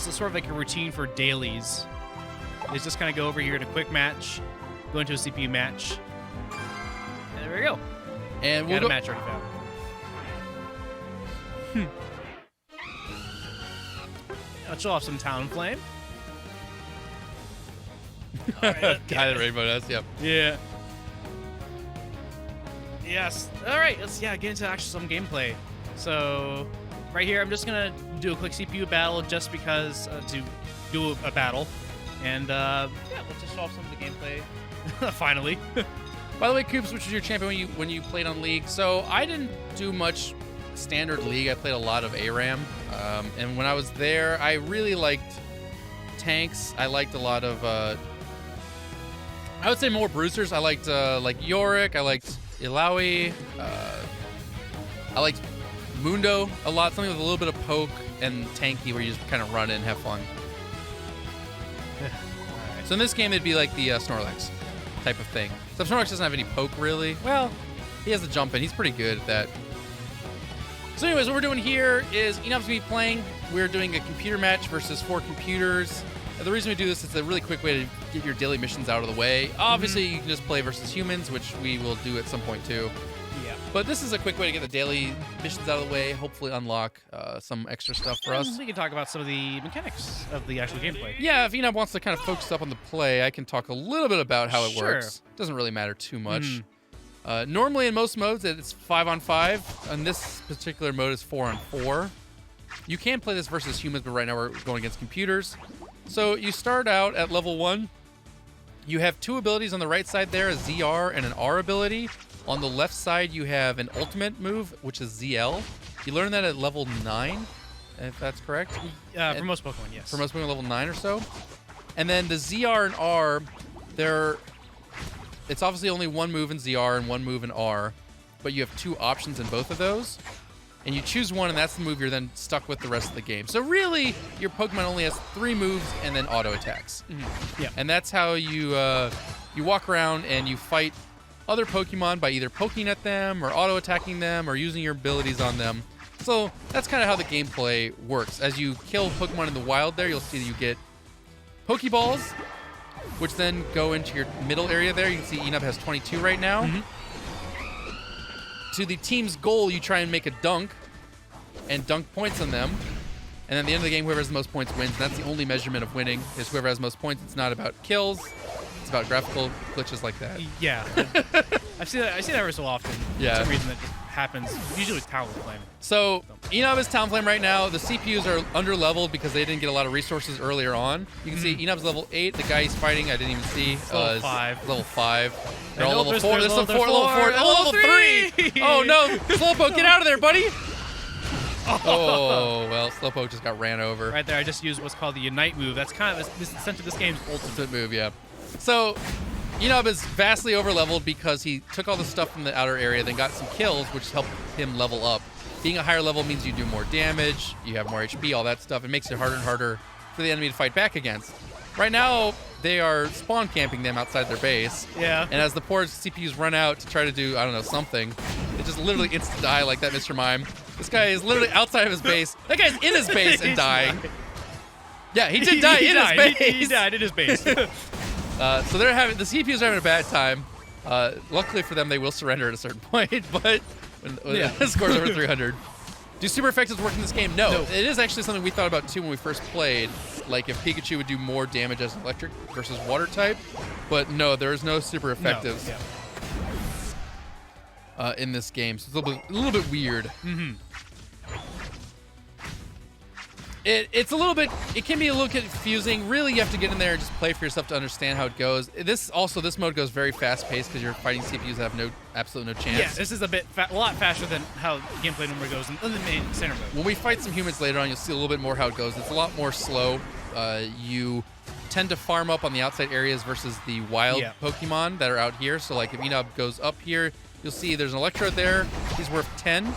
has sort of like a routine for dailies. Is just kind of go over here to quick match, go into a CPU match, and there we go. And Got a match already found. I'll show off some Talonflame. Guy that Rainbow does, yep. Yeah. Yes. All right. Let's get into actually some gameplay. So, right here, I'm just gonna do a quick CPU battle just because to do a battle, and let's just show off some of the gameplay. Finally. By the way, Koops, which was your champion when you played on League? So I didn't do much standard League. I played a lot of ARAM, and when I was there, I really liked tanks. I liked a lot of. I would say more bruisers. I liked like Yorick. I liked Ilaoi. I liked Mundo a lot. Something with a little bit of poke and tanky where you just kind of run in and have fun. So in this game, it'd be like the Snorlax type of thing. So Snorlax doesn't have any poke really. Well, he has the jump in. He's pretty good at that. So anyways, what we're doing here is Enob's gonna be playing. We're doing a computer match versus 4 computers. The reason we do this is a really quick way to get your daily missions out of the way. Obviously, you can just play versus humans, which we will do at some point too. Yeah. But this is a quick way to get the daily missions out of the way, hopefully unlock some extra stuff for us. We can talk about some of the mechanics of the actual gameplay. Yeah, if Enob wants to kind of focus up on the play, I can talk a little bit about how it Sure. works. Doesn't really matter too much. Normally in most modes, it's 5-on-5. And this particular mode is 4-on-4. You can play this versus humans, but right now we're going against computers. So you start out at level 1. You have 2 abilities on the right side there, a ZR and an R ability. On the left side, you have an ultimate move, which is ZL. You learn that at level 9, if that's correct. For most Pokemon, yes. For most Pokemon, level 9 or so. And then the ZR and R, it's obviously only 1 move in ZR and 1 move in R, but you have 2 options in both of those. And you choose one, and that's the move you're then stuck with the rest of the game. So really, your Pokemon only has 3 moves and then auto attacks. Yeah. And that's how you walk around and you fight other Pokemon by either poking at them or auto attacking them or using your abilities on them. So that's kind of how the gameplay works. As you kill Pokemon in the wild there, you'll see that you get Pokeballs, which then go into your middle area there. You can see Enob has 22 right now. To the team's goal, you try and make a dunk and dunk points on them. And at the end of the game, whoever has the most points wins. And that's the only measurement of winning, is whoever has the most points. It's not about kills. It's about graphical glitches like that. Yeah. I see that every so often. Yeah. For some reason that just happens, usually with Talonflame. So Enob is Talonflame right now. The CPUs are under-leveled because they didn't get a lot of resources earlier on. You can see Enob's level 8. The guy he's fighting, I didn't even see. Level 5. Level 5. They're And all level 4. there's There's level 4, level 4. Oh, level 3! Oh, no. Slowpoke, get out of there, buddy! Oh, well, Slowpoke just got ran over. Right there, I just used what's called the Unite move. That's kind of essentially this game's ultimate move, yeah. So, Enob is vastly overleveled because he took all the stuff from the outer area, then got some kills, which helped him level up. Being a higher level means you do more damage, you have more HP, all that stuff. It makes it harder and harder for the enemy to fight back against. Right now, they are spawn camping them outside their base. Yeah. And as the poor CPUs run out to try to do, I don't know, something, they just literally instant die like that, Mr. Mime. This guy is literally outside of his base. That guy's in his base and dying. Yeah, he did die in his base. He died in his base. So the CPUs are having a bad time. Luckily for them, they will surrender at a certain point, but when the score's over 300. Do super effectives work in this game? No. It is actually something we thought about too when we first played. Like if Pikachu would do more damage as electric versus water type. But no, there is no super effectives in this game. So it's a little bit weird. It's a little bit, it can be a little confusing. Really, you have to get in there and just play for yourself to understand how it goes. This mode goes very fast-paced because you're fighting CPUs that have absolutely no chance. Yeah, this is a lot faster than how gameplay normally goes in the main center mode. When we fight some humans later on, you'll see a little bit more how it goes. It's a lot more slow. You tend to farm up on the outside areas versus the wild Pokemon that are out here. So like if Enob goes up here, you'll see there's an Electrode there. He's worth 10.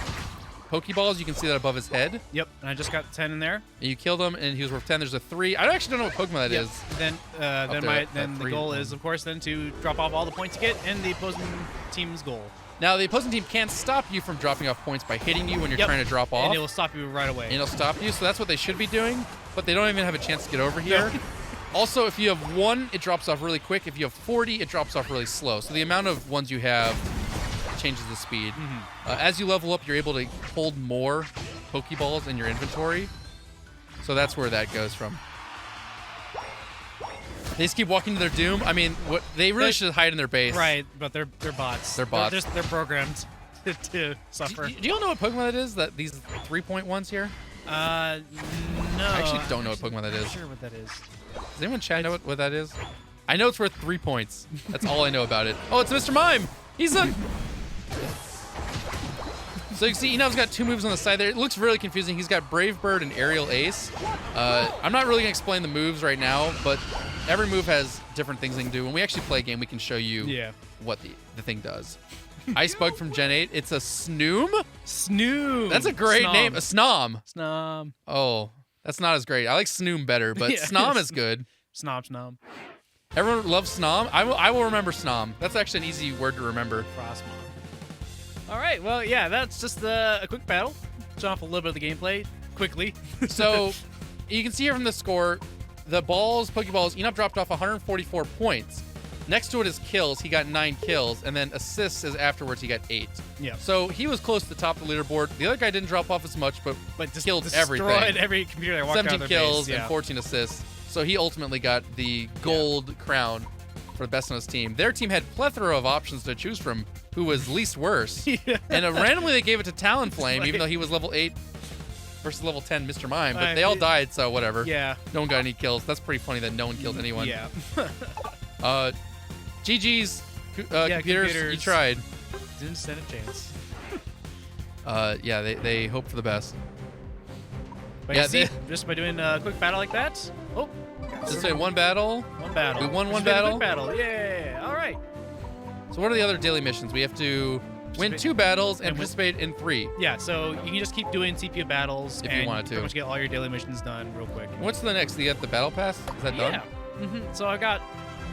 Pokeballs, you can see that above his head. Yep, and I just got 10 in there. And you killed him, and he was worth 10. There's a 3. I actually don't know what Pokemon that is. Then the goal is, of course, then to drop off all the points you get and the opposing team's goal. Now, the opposing team can't stop you from dropping off points by hitting you when you're trying to drop off. And it will stop you right away. And it'll stop you, so that's what they should be doing, but they don't even have a chance to get over here. Also, if you have 1, it drops off really quick. If you have 40, it drops off really slow. So the amount of ones you have changes the speed. As you level up, you're able to hold more Pokeballs in your inventory. So that's where that goes from. They just keep walking to their doom. I mean, they really should hide in their base. Right, but they're bots. They're bots. They're programmed to suffer. Do you all know what Pokemon that is? That these 3-point ones here? No. I actually don't know what Pokemon that I'm is. not sure what that is. Does anyone chat know what that is? I know it's worth 3 points. That's all I know about it. Oh, it's Mr. Mime. He's a... So you can see Enob's got 2 moves on the side there. It looks really confusing. He's got Brave Bird and Aerial Ace. I'm not really going to explain the moves right now, but every move has different things they can do. When we actually play a game, we can show you what the thing does. Ice Bug from Gen 8. It's a Snoom? Snoom. That's a great name. A Snom. Snom. Oh, that's not as great. I like Snoom better, but Snom is good. Snom. Everyone loves Snom. I will remember Snom. That's actually an easy word to remember. Frostmon. All right, well, yeah, that's just a quick battle. Jump off a little bit of the gameplay quickly. So you can see here from the score, the Pokeballs, Enob dropped off 144 points. Next to it is kills. He got 9 kills, and then assists is afterwards. He got 8. Yeah. So he was close to the top of the leaderboard. The other guy didn't drop off as much, but just killed destroyed everything. Every computer that walked out of 17 their kills base. and 14 assists. So he ultimately got the gold crown for the best on his team. Their team had plethora of options to choose from. Who was least worse. And randomly they gave it to Talonflame, even though he was level 8 versus level 10 Mr. Mime. But they all died, so whatever. Yeah. No one got any kills. That's pretty funny that no one killed anyone. Yeah. GG's computers, you tried. Didn't stand a chance. Yeah, they hope for the best. But yeah, see, just by doing a quick battle like that. Oh. Just say one battle. One battle. We won one Just battle. quick battle. Yeah. All right. So what are the other daily missions? We have to win 2 battles and participate in 3. Yeah, so you can just keep doing CPU battles if and you wanted to. pretty much get all your daily missions done real quick. What's the next? You get the battle pass? Is that done? Yeah. So I got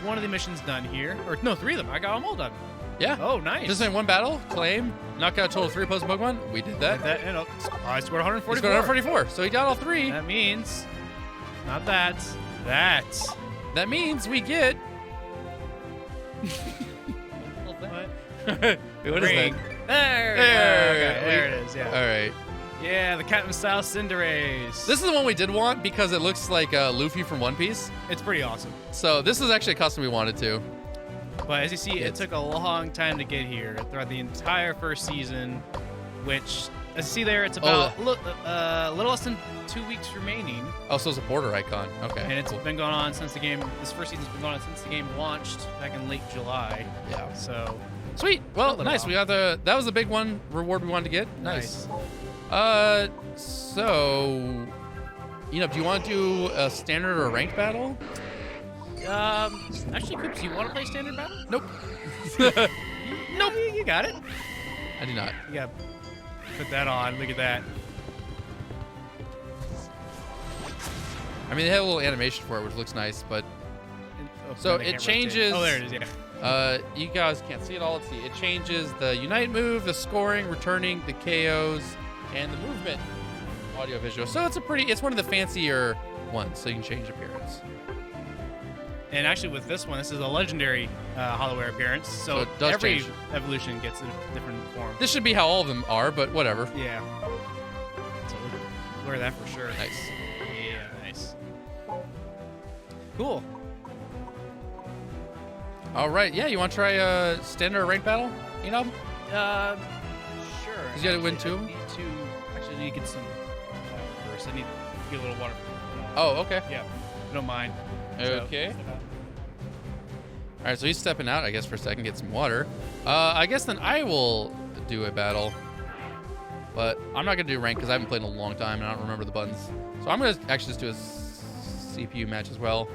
one of the missions done here. Or no, 3 of them. I got them all done. Yeah. Oh, nice. Just in one battle, claim, knock out a total of 3 opposing Pokemon. We did that. And I scored 144. He scored 144, so he got all 3. That means, not that, that. That means we get... What? What is Ring. that? There it is, yeah. All right. Yeah, the Captain Style Cinderace. This is the one we did want because it looks like Luffy from One Piece. It's pretty awesome. So this is actually a custom we wanted to. But as you see, it took a long time to get here throughout the entire first season, which, as you see there, it's about a little less than 2 weeks remaining. Oh, so it's a border icon. Okay. And it's been going on since the game, this first season's been going on since the game launched back in late July. Yeah. So. Sweet. Well, nice. We got that was the big one reward we wanted to get. Nice. So, do you want to do a standard or a ranked battle? Actually, Koops, you want to play standard battle? Nope. Nope. You got it. I do not. You gotta put that on. Look at that. I mean, they have a little animation for it, which looks nice, but so it changes. Oh, there it is. Yeah. You guys can't see it all. Let's see. It changes the Unite move, the scoring, returning, the KOs, and the movement, audio, visual. So it's one of the fancier ones, so you can change appearance. And actually, with this one, this is a legendary Hollowware appearance, so it does every change. evolution gets a different form. This should be how all of them are, but whatever. Yeah. So wear that for sure. Nice. Yeah, nice. Cool. All right. Yeah, you want to try a standard or ranked battle? Sure. Because you got to win 2. Actually, I need to get some first. I need to get a little water. Oh, okay. Yeah. If you don't mind. Okay. All right, so he's stepping out, I guess, for a second, get some water. I guess then I will do a battle. But I'm not going to do rank because I haven't played in a long time and I don't remember the buttons. So I'm going to actually just do a CPU match as well.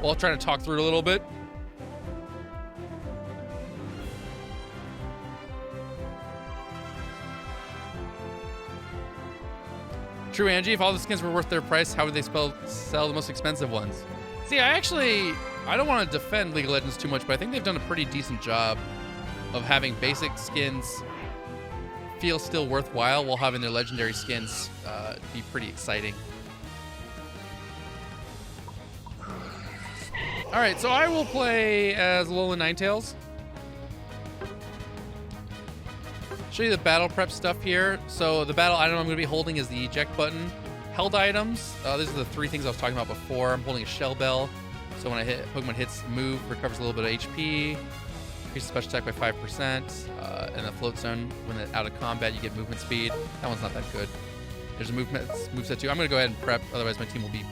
While trying to talk through it a little bit. True, Angie. If all the skins were worth their price, how would they sell the most expensive ones? See, I don't want to defend League of Legends too much, but I think they've done a pretty decent job of having basic skins feel still worthwhile while having their legendary skins be pretty exciting. All right, so I will play as Alolan Ninetales. Show you the battle prep stuff here. So the battle item I'm going to be holding is the eject button. Held items, these are the 3 things I was talking about before. I'm holding a Shell Bell. So when Pokemon hits move, recovers a little bit of HP. Increases special attack by 5%. And the Float Zone, when it's out of combat, you get movement speed. That one's not that good. There's a moveset too. I'm going to go ahead and prep, otherwise my team will be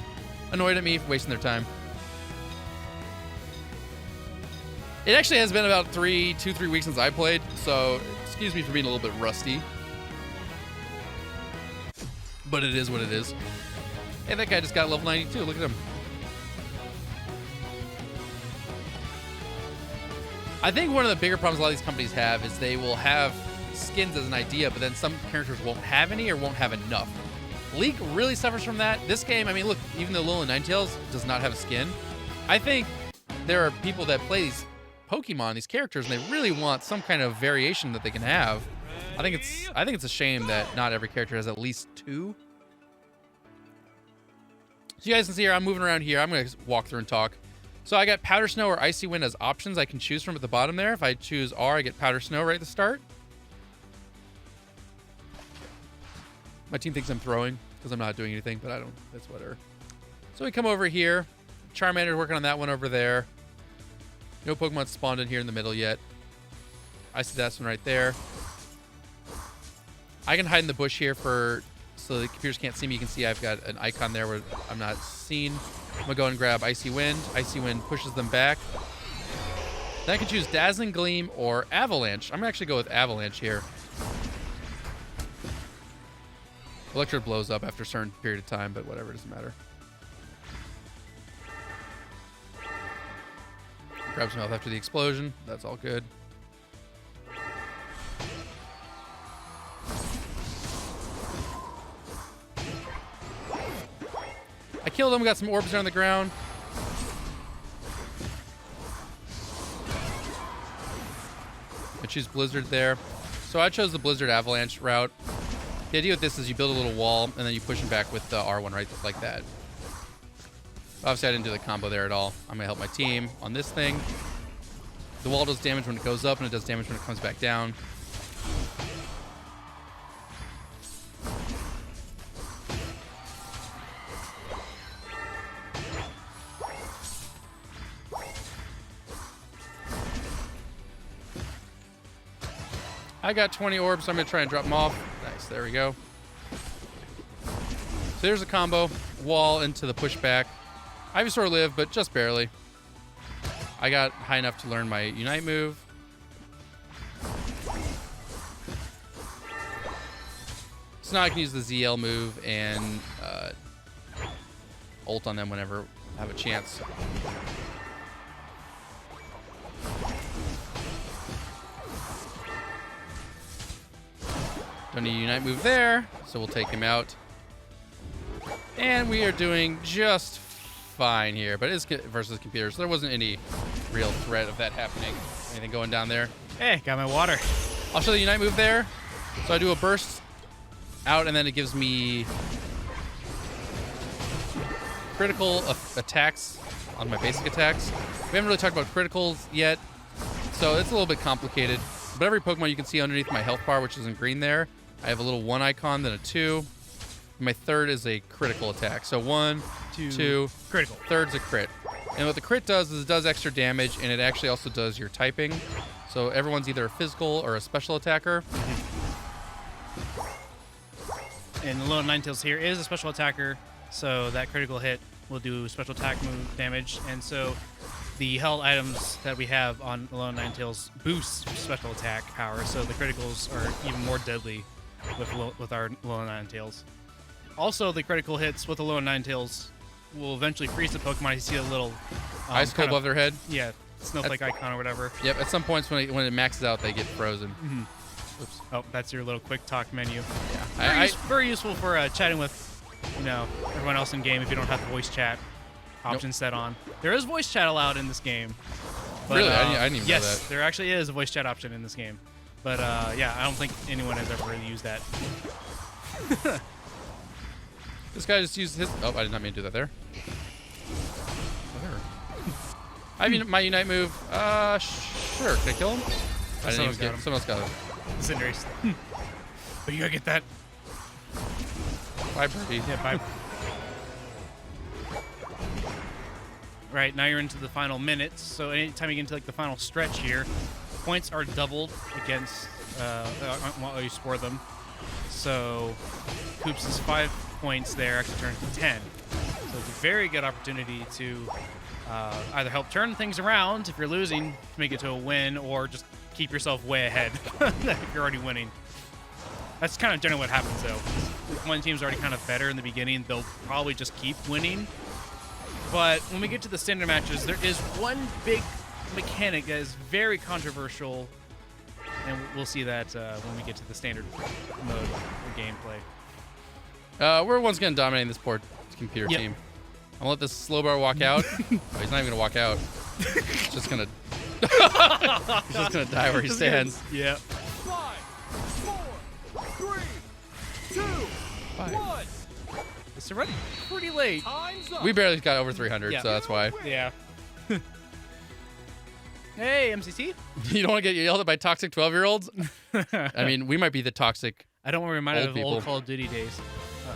annoyed at me for wasting their time. It actually has been about 2-3 weeks since I played, so excuse me for being a little bit rusty. But it is what it is. Hey, that guy just got level 92. Look at him. I think one of the bigger problems a lot of these companies have is they will have skins as an idea, but then some characters won't have any or won't have enough. League really suffers from that. This game, I mean, look, even though Alolan Ninetales does not have a skin, I think there are people that play these Pokemon, these characters, and they really want some kind of variation that they can have. I think it's a shame that not every character has at least 2. So you guys can see here, I'm moving around here. I'm going to walk through and talk. So I got Powder Snow or Icy Wind as options I can choose from at the bottom there. If I choose R, I get Powder Snow right at the start. My team thinks I'm throwing because I'm not doing anything, but I don't. That's whatever. So we come over here. Charmander's working on that one over there. No Pokemon spawned in here in the middle yet. I see that one right there. I can hide in the bush here so the computers can't see me. You can see I've got an icon there where I'm not seen. I'm gonna go and grab Icy Wind. Icy Wind pushes them back. Then I can choose Dazzling Gleam or Avalanche. I'm gonna actually go with Avalanche here. Electrode blows up after a certain period of time, but whatever, it doesn't matter. Grab some health after the explosion. That's all good. I killed him. Got some orbs on the ground. I choose Blizzard there. So I chose the Blizzard Avalanche route. The idea with this is you build a little wall, and then you push them back with the R1 right like that. Obviously, I didn't do the combo there at all. I'm going to help my team on this thing. The wall does damage when it goes up, and it does damage when it comes back down. I got 20 orbs, so I'm going to try and drop them off. Nice, there we go. So there's a combo. Wall into the pushback. Ivysaur lived, but just barely. I got high enough to learn my Unite move. So now I can use the ZL move and ult on them whenever I have a chance. Don't need a Unite move there, so we'll take him out. And we are doing just fine here, but it's versus computers. So there wasn't any real threat of that happening. Anything going down there? Hey, got my water. I'll show the Unite move there. So I do a burst out, and then it gives me critical attacks on my basic attacks. We haven't really talked about criticals yet, so it's a little bit complicated. But every Pokemon you can see underneath my health bar, which is in green there, I have a little 1 icon, then a 2. My third is a critical attack. So 1, 2, critical. Third's a crit. And what the crit does is it does extra damage, and it actually also does your typing. So everyone's either a physical or a special attacker. And Alolan Ninetales here is a special attacker, so that critical hit will do special attack move damage. And so the held items that we have on Alolan Ninetales boost special attack power, so the criticals are even more deadly with our Alolan Ninetales. Also, the critical hits with Alolan Ninetales will eventually freeze the Pokemon. You see a little ice cold above their head. Yeah, snowflake icon or whatever. Yep. At some points when it maxes out, they get frozen. Mm-hmm. Oops. Oh, that's your little quick talk menu. Yeah. Very useful for chatting with, everyone else in game if you don't have the voice chat option set on. There is voice chat allowed in this game, But, Really? I didn't even know yes, that. there actually is a voice chat option in this game. But yeah, I don't think anyone has ever really used that. This guy just used his. Oh, I did not mean to do that there. I mean, my Unite move. Sure. Can I kill him? I didn't even get him. Someone else got him. Cinderace. But you gotta get that. Bye, birdie. Yeah, bye. Right, now you're into the final minutes. So anytime you get into like the final stretch here, points are doubled against while you score them. So Koops' 5 points there actually turns to 10. So it's a very good opportunity to either help turn things around if you're losing to make it to a win, or just keep yourself way ahead if you're already winning. That's kind of generally what happens, though. If one team's already kind of better in the beginning, they'll probably just keep winning. But when we get to the standard matches, there is one big mechanic that is very controversial, and we'll see that when we get to the standard mode of gameplay. We're once again dominating this poor computer team. I'll let this slow bar walk out. Oh, he's not even gonna walk out. He's just gonna. He's just gonna die where he stands. Yeah. 5, 4, 3, 2, 1. It's already pretty late. Time's up. We barely got over 300, Yeah. so that's why. Yeah. Hey, MCT. You don't want to get yelled at by toxic 12-year-olds? I mean, we might be the toxic. I don't want to remind Old me of people. old Call of Duty days.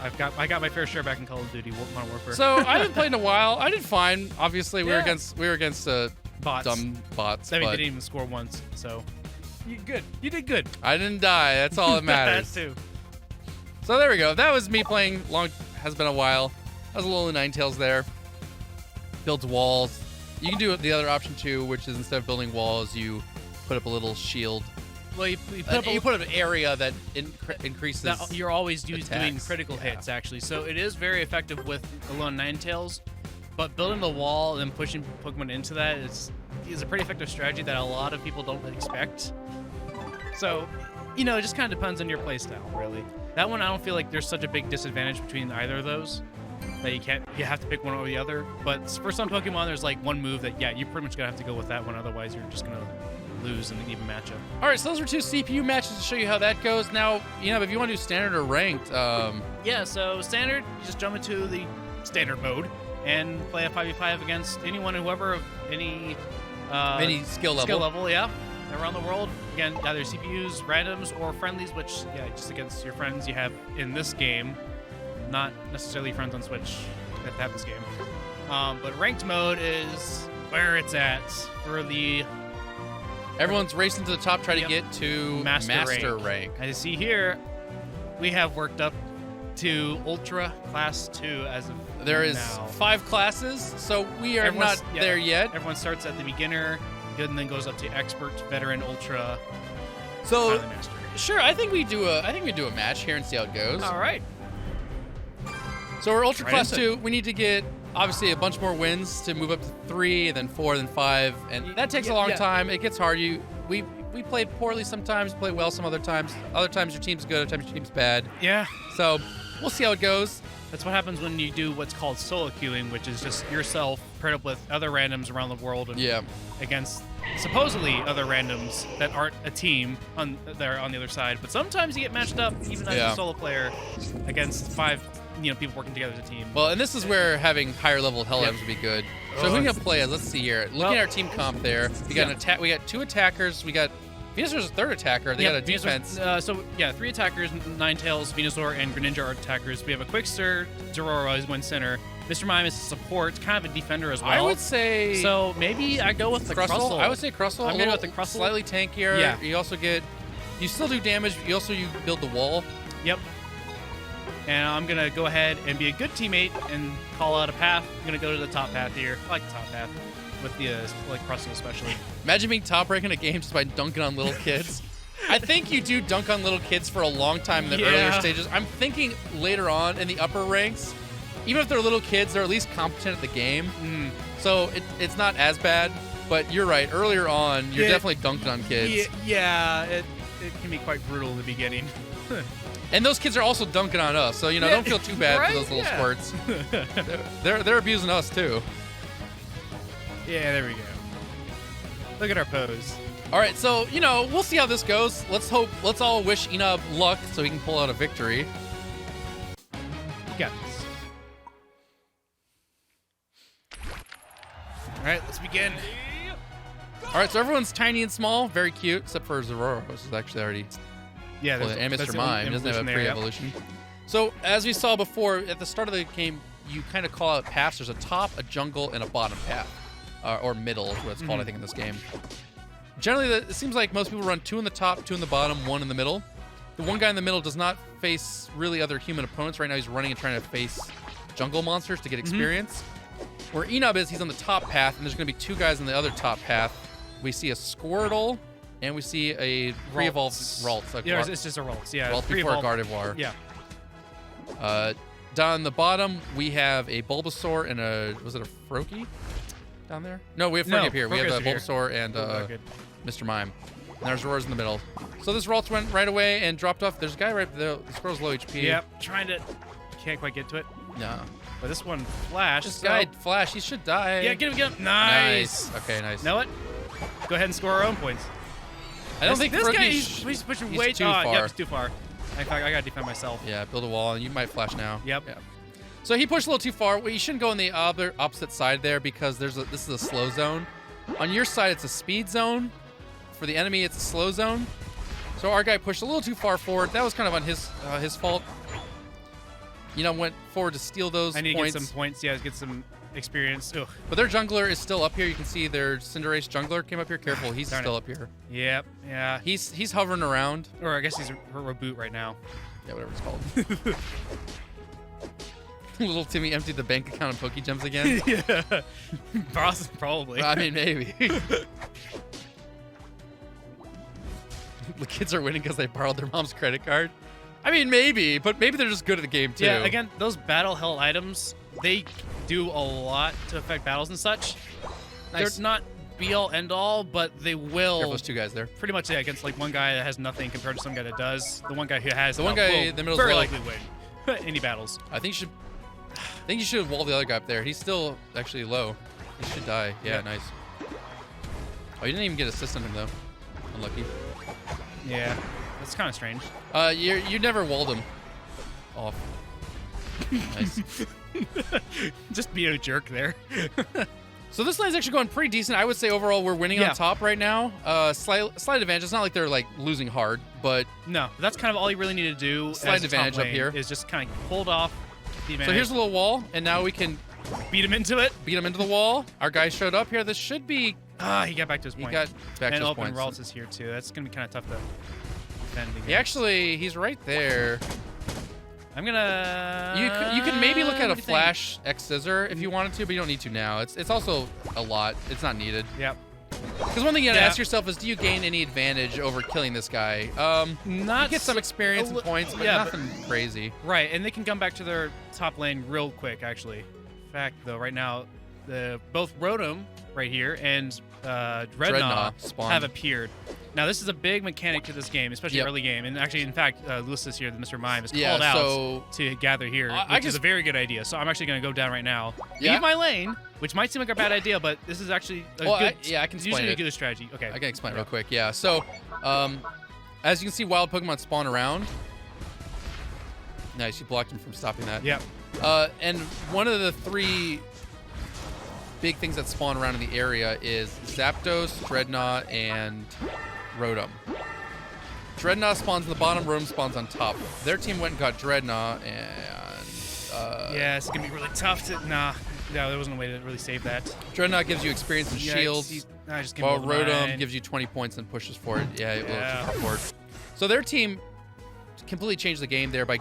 I got my fair share back in Call of Duty Modern Warfare. So I haven't played in a while. I did fine. Obviously, we were Yeah. against bots. dumb bots. I mean, but they didn't even score once. So you good. You did good. I didn't die. That's all that matters. That too. So there we go. That was me playing has been a while. That was a little Ninetales there. Builds walls. You can do the other option too, which is instead of building walls, you put up a little shield. Well, you You put up an area that increases. that you're always doing attacks. critical Yeah. hits, actually. So it is very effective with alone Ninetales, but building the wall and pushing Pokemon into that is a pretty effective strategy that a lot of people don't expect. So, it just kind of depends on your playstyle, really. That one, I don't feel like there's such a big disadvantage between either of those that you have to pick one over the other. But for some Pokemon, there's like one move that, you're pretty much gonna have to go with that one, otherwise you're just gonna lose in an even matchup. All right, so those were 2 CPU matches to show you how that goes. Now, if you want to do standard or ranked, Yeah, so standard, you just jump into the standard mode and play a 5v5 against anyone, whoever of any skill level. yeah, around the world. Again, either CPUs, randoms, or friendlies, which, just against your friends you have in this game, not necessarily friends on Switch that have this game. But ranked mode is where it's at for the Everyone's racing to the top, trying to Yep. get to Master rank. As you see here, we have worked up to Ultra Class 2 as of There is now. 5 classes, so we are Everyone's- not there yet. Everyone starts at the beginner, good, and then goes up to expert, veteran, ultra, So finally master. sure, I think we do a match here and see how it goes. All right. So we're Ultra Right Class into 2. We need to get obviously a bunch more wins to move up to 3, then 4, then 5, and that takes a long time. It gets hard. We play poorly sometimes, play well some other times. Other times your team's good, other times your team's bad. Yeah. So we'll see how it goes. That's what happens when you do what's called solo queuing, which is just yourself paired up with other randoms around the world and Yeah. against supposedly other randoms that aren't a team they're on the other side. But sometimes you get matched up, even as Yeah. a solo player, against 5 people working together as a team. Well, and this is where having higher level Hell M's would be good. So who can play as? Let's see here. Looking at our team comp there, we got an attack. We got 2 attackers. We got Venusaur's a 3rd attacker. They got a defense. 3 attackers, Ninetales, Venusaur, and Greninja are attackers. We have a Quickster, Durora is one center. Mr. Mime is a support, kind of a defender as well. I would say So maybe I go with the Crustle. I would say Crustle. I'm a gonna go little with the Crustle. Slightly tankier. Yeah. You still do damage. You build the wall. Yep. And I'm going to go ahead and be a good teammate and call out a path. I'm going to go to the top path here. I like the top path with the Crustle especially. Imagine being top rank in a game just by dunking on little kids. I think you do dunk on little kids for a long time in the earlier stages. I'm thinking later on in the upper ranks, even if they're little kids, they're at least competent at the game. So it's not as bad. But you're right. Earlier on, you're definitely dunking on kids. Yeah, it can be quite brutal in the beginning. And those kids are also dunking on us. So, don't feel too bad for those little squirts. They're abusing us, too. Yeah, there we go. Look at our pose. All right, so, you know, we'll see how this goes. Let's all wish Enob luck so he can pull out a victory. You got this. All right, let's begin. All right, so everyone's tiny and small, very cute, except for Zororo, which is actually already... Yeah, Well, and that's Mr. the Mime doesn't have a there, yep. pre-evolution. So, as we saw before, at the start of the game, you kind of call out paths. There's a top, a jungle, and a bottom path. Or middle is what it's called, I think, in this game. Generally, it seems like most people run 2 in the top, 2 in the bottom, 1 in the middle. The one guy in the middle does not face really other human opponents. Right now, he's running and trying to face jungle monsters to get experience. Where Enob is, he's on the top path, and there's going to be 2 guys on the other top path. We see a Squirtle, and we see a pre-evolved Ralts. Like Yeah, it's just a Ralts. Yeah, Ralts before a Gardevoir. Yeah. Down the bottom, we have a Bulbasaur and a... Was it a Froakie down there? No, we have Froakie up here. We have a Bulbasaur and Mr. Mime. And there's Roars in the middle. So this Ralts went right away and dropped off. There's a guy right there. The Squirrel's low HP. Yep, trying to... Can't quite get to it. No. But this one flashed. This guy, Flash, he should die. Yeah, get him. Nice. Okay, nice. Know what? Go ahead and score our own points. I don't think this guy, Froakie's- he's pushing he's way too far. Yep, he's too far. In fact, I gotta defend myself. Yeah, build a wall, and you might flash now. Yep. Yeah. So he pushed a little too far. Well, you shouldn't go on the opposite side there because this is a slow zone. On your side, it's a speed zone. For the enemy, it's a slow zone. So our guy pushed a little too far forward. That was kind of on his fault. You know, went forward to steal those points. I need to get some points. Yeah, get some experience. Ugh. But their jungler is still up here. You can see their Cinderace jungler came up here. Careful, he's still up here. Yep. Yeah. He's hovering around. Or I guess he's a reboot right now. Yeah, whatever it's called. Little Timmy emptied the bank account of Pokegems again. Yeah. Probably. I mean, maybe. The kids are winning because they borrowed their mom's credit card. I mean, maybe, but maybe they're just good at the game too. Yeah. Again, those battle hell items, they do a lot to affect battles and such. Nice. They're not be all end all, but they will. Careful, those 2 guys there. Pretty much, yeah, against like one guy that has nothing compared to some guy that does. The one guy who has The one guy in the middle is very low. likely win any battles. I think you should wall the other guy up there. He's still actually low. He should die. Yeah, nice. Oh, you didn't even get assist on him though. Unlucky. Yeah, that's kind of strange. You never walled him off. Nice. Just being a jerk there. So this lane's actually going pretty decent. I would say overall we're winning on top right now. Slight advantage. It's not like they're like losing hard, but no, that's kind of all you really need to do. Slight as a top advantage up lane here. is just kind of hold off the advantage. So here's a little wall, and now we can beat him into it. beat him into the wall. Our guy showed up here. This should be... He got back to his point. He got back to his open points. Ralts is here too. That's gonna be kind of tough to defend against. He's right there. I'm gonna. You can maybe look at what a do you Flash X Scissor if you wanted to, but you don't need to now. It's also a lot. It's not needed. think? Yep. Because one thing you gotta ask yourself is, do you gain any advantage over killing this guy? Not you get some experience and points, but nothing crazy. Right, and they can come back to their top lane real quick, actually. In fact, though, right now, both Rotom right here and Dreadnought spawned. have appeared. Now, this is a big mechanic to this game, especially early game. And actually, in fact, Lewis here, the Mr. Mime, is called out to gather here, which is a very good idea. So I'm actually going to go down right now. Leave my lane, which might seem like a bad idea, but this is actually a good... I can explain usually it. a good strategy. Okay. I can explain it real quick. Yeah, so as you can see, wild Pokemon spawn around. Nice, you blocked him from stopping that. Yep. And one of the 3 big things that spawn around in the area is Zapdos, Dreadnought, and Rotom. Dreadnought spawns on the bottom, Rotom spawns on top. Their team went and got Dreadnought, and... yeah, it's going to be really tough to... Nah, there wasn't a way to really save that. Dreadnought gives you experience and shields, while Rotom gives you 20 points and pushes for it. Yeah, it will push forward. So their team completely changed the game there by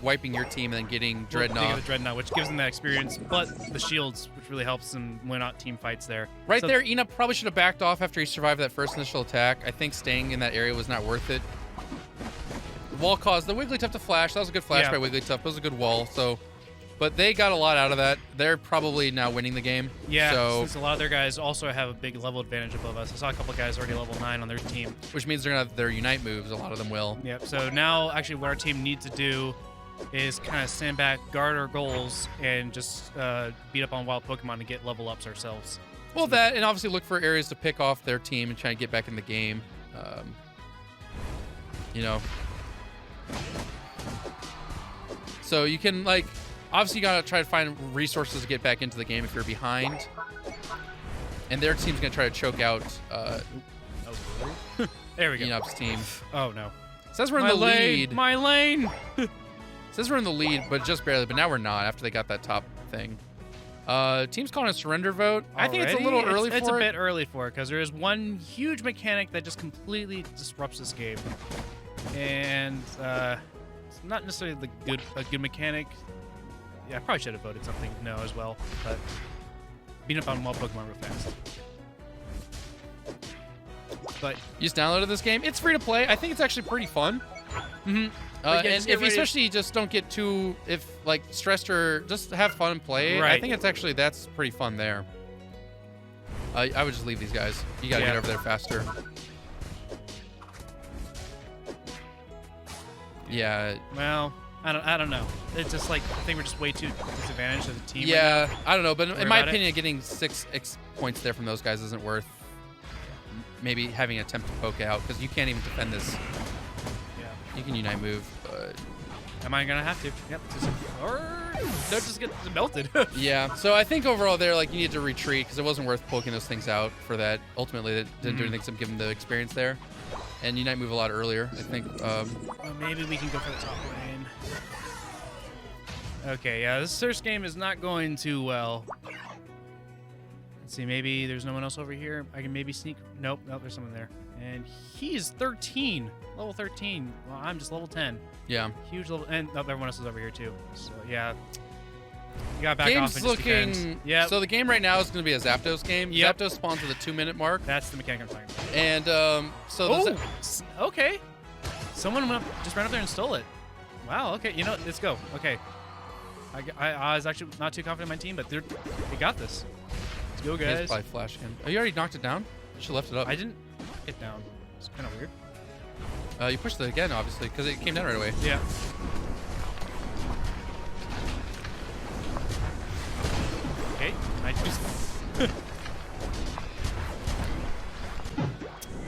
wiping your team and then getting Dreadnought. The Dreadnought, which gives them that experience, but the shields, which really helps them win out team fights there. Right there, Enob probably should have backed off after he survived that first initial attack. I think staying in that area was not worth it. The wall caused the Wigglytuff to flash. That was a good flash by Wigglytuff. It was a good wall. But they got a lot out of that. They're probably now winning the game. Yeah, so, since a lot of their guys also have a big level advantage above us. I saw a couple guys already level 9 on their team. Which means they're going to have their Unite moves. A lot of them will. Yep, so now actually what our team needs to do is kind of stand back, guard our goals, and just beat up on wild Pokemon to get level ups ourselves. Well, that, and obviously look for areas to pick off their team and try to get back in the game. You know. So you can, like, obviously you gotta try to find resources to get back into the game if you're behind. And their team's gonna try to choke out There we go. Enop's team. Oh no. Says we're in the lead. My lane. Says we're in the lead, but just barely. But now we're not after they got that top thing. Team's calling a surrender vote. I think it's a little early for it. It's a bit early for it because there is one huge mechanic that just completely disrupts this game, and it's not necessarily a good mechanic. Yeah, I probably should have voted something no as well, but beating up on wild Pokemon real fast. But you just downloaded this game. It's free to play. I think it's actually pretty fun. Mm-hmm. And if you especially just don't get too stressed or just have fun and play, right. I think that's pretty fun there. I would just leave these guys. You gotta get over there faster. Yeah. Well, I don't know. It's just like I think we're just way too disadvantaged as a team. Yeah, right now. I don't know, but in my opinion, getting 6 points there from those guys isn't worth maybe having an attempt to poke out because you can't even defend this. You can Unite move, but... Am I going to have to? Yep. Or no, just get melted. Yeah, so I think overall there, like, you need to retreat because it wasn't worth poking those things out for that. Ultimately, that didn't do anything except give them the experience there. And Unite move a lot earlier, I think. Well, maybe we can go for the top lane. Okay, yeah, this first game is not going too well. Let's see, maybe there's no one else over here. I can maybe sneak. Nope, there's someone there. And he's 13, level 13. Well, I'm just level 10. Yeah. Huge level, and everyone else is over here too. So yeah, you got back off Game's and looking. Yeah. So the game right now is going to be a Zapdos game. Yep. Zapdos spawns at the 2-minute mark. That's the mechanic I'm talking about. And so. Okay. Someone just ran up there and stole it. Wow. Okay. You know, let's go. Okay. I was actually not too confident in my team, but they got this. Let's go, guys. He's probably flashing him. Oh, you already knocked it down? You should have left it up. I didn't get down. It's kind of weird. You pushed it again, obviously, because it came down right away. Yeah. Okay. I just.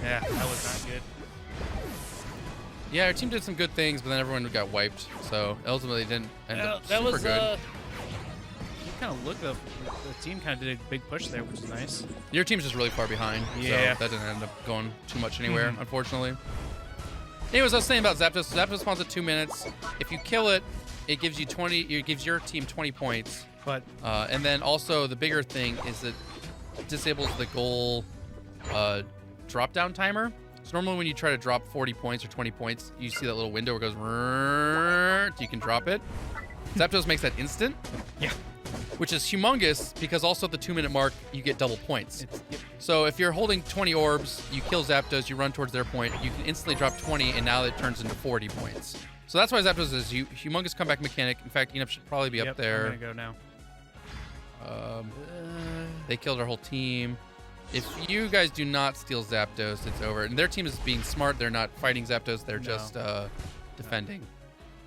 Yeah, that was not good. Yeah, our team did some good things, but then everyone got wiped. So ultimately, it didn't end up that super was good. You kind of look the team kind of did a big push there, which is nice. Your team's just really far behind. Yeah. So that didn't end up going too much anywhere, unfortunately. Anyways, I was saying about Zapdos. Zapdos spawns at 2 minutes. If you kill it, it gives you 20. It gives your team 20 points. But and then also the bigger thing is it disables the goal drop down timer. So normally when you try to drop 40 points or 20 points, you see that little window where it goes, you can drop it. Zapdos makes that instant. Yeah. Which is humongous because also at the 2-minute mark, you get double points. Yep. So if you're holding 20 orbs, you kill Zapdos, you run towards their point, you can instantly drop 20, and now it turns into 40 points. So that's why Zapdos is a humongous comeback mechanic. In fact, Enop should probably be up there. I'm gonna go now. They killed our whole team. If you guys do not steal Zapdos, it's over. And their team is being smart. They're not fighting Zapdos. They're just defending,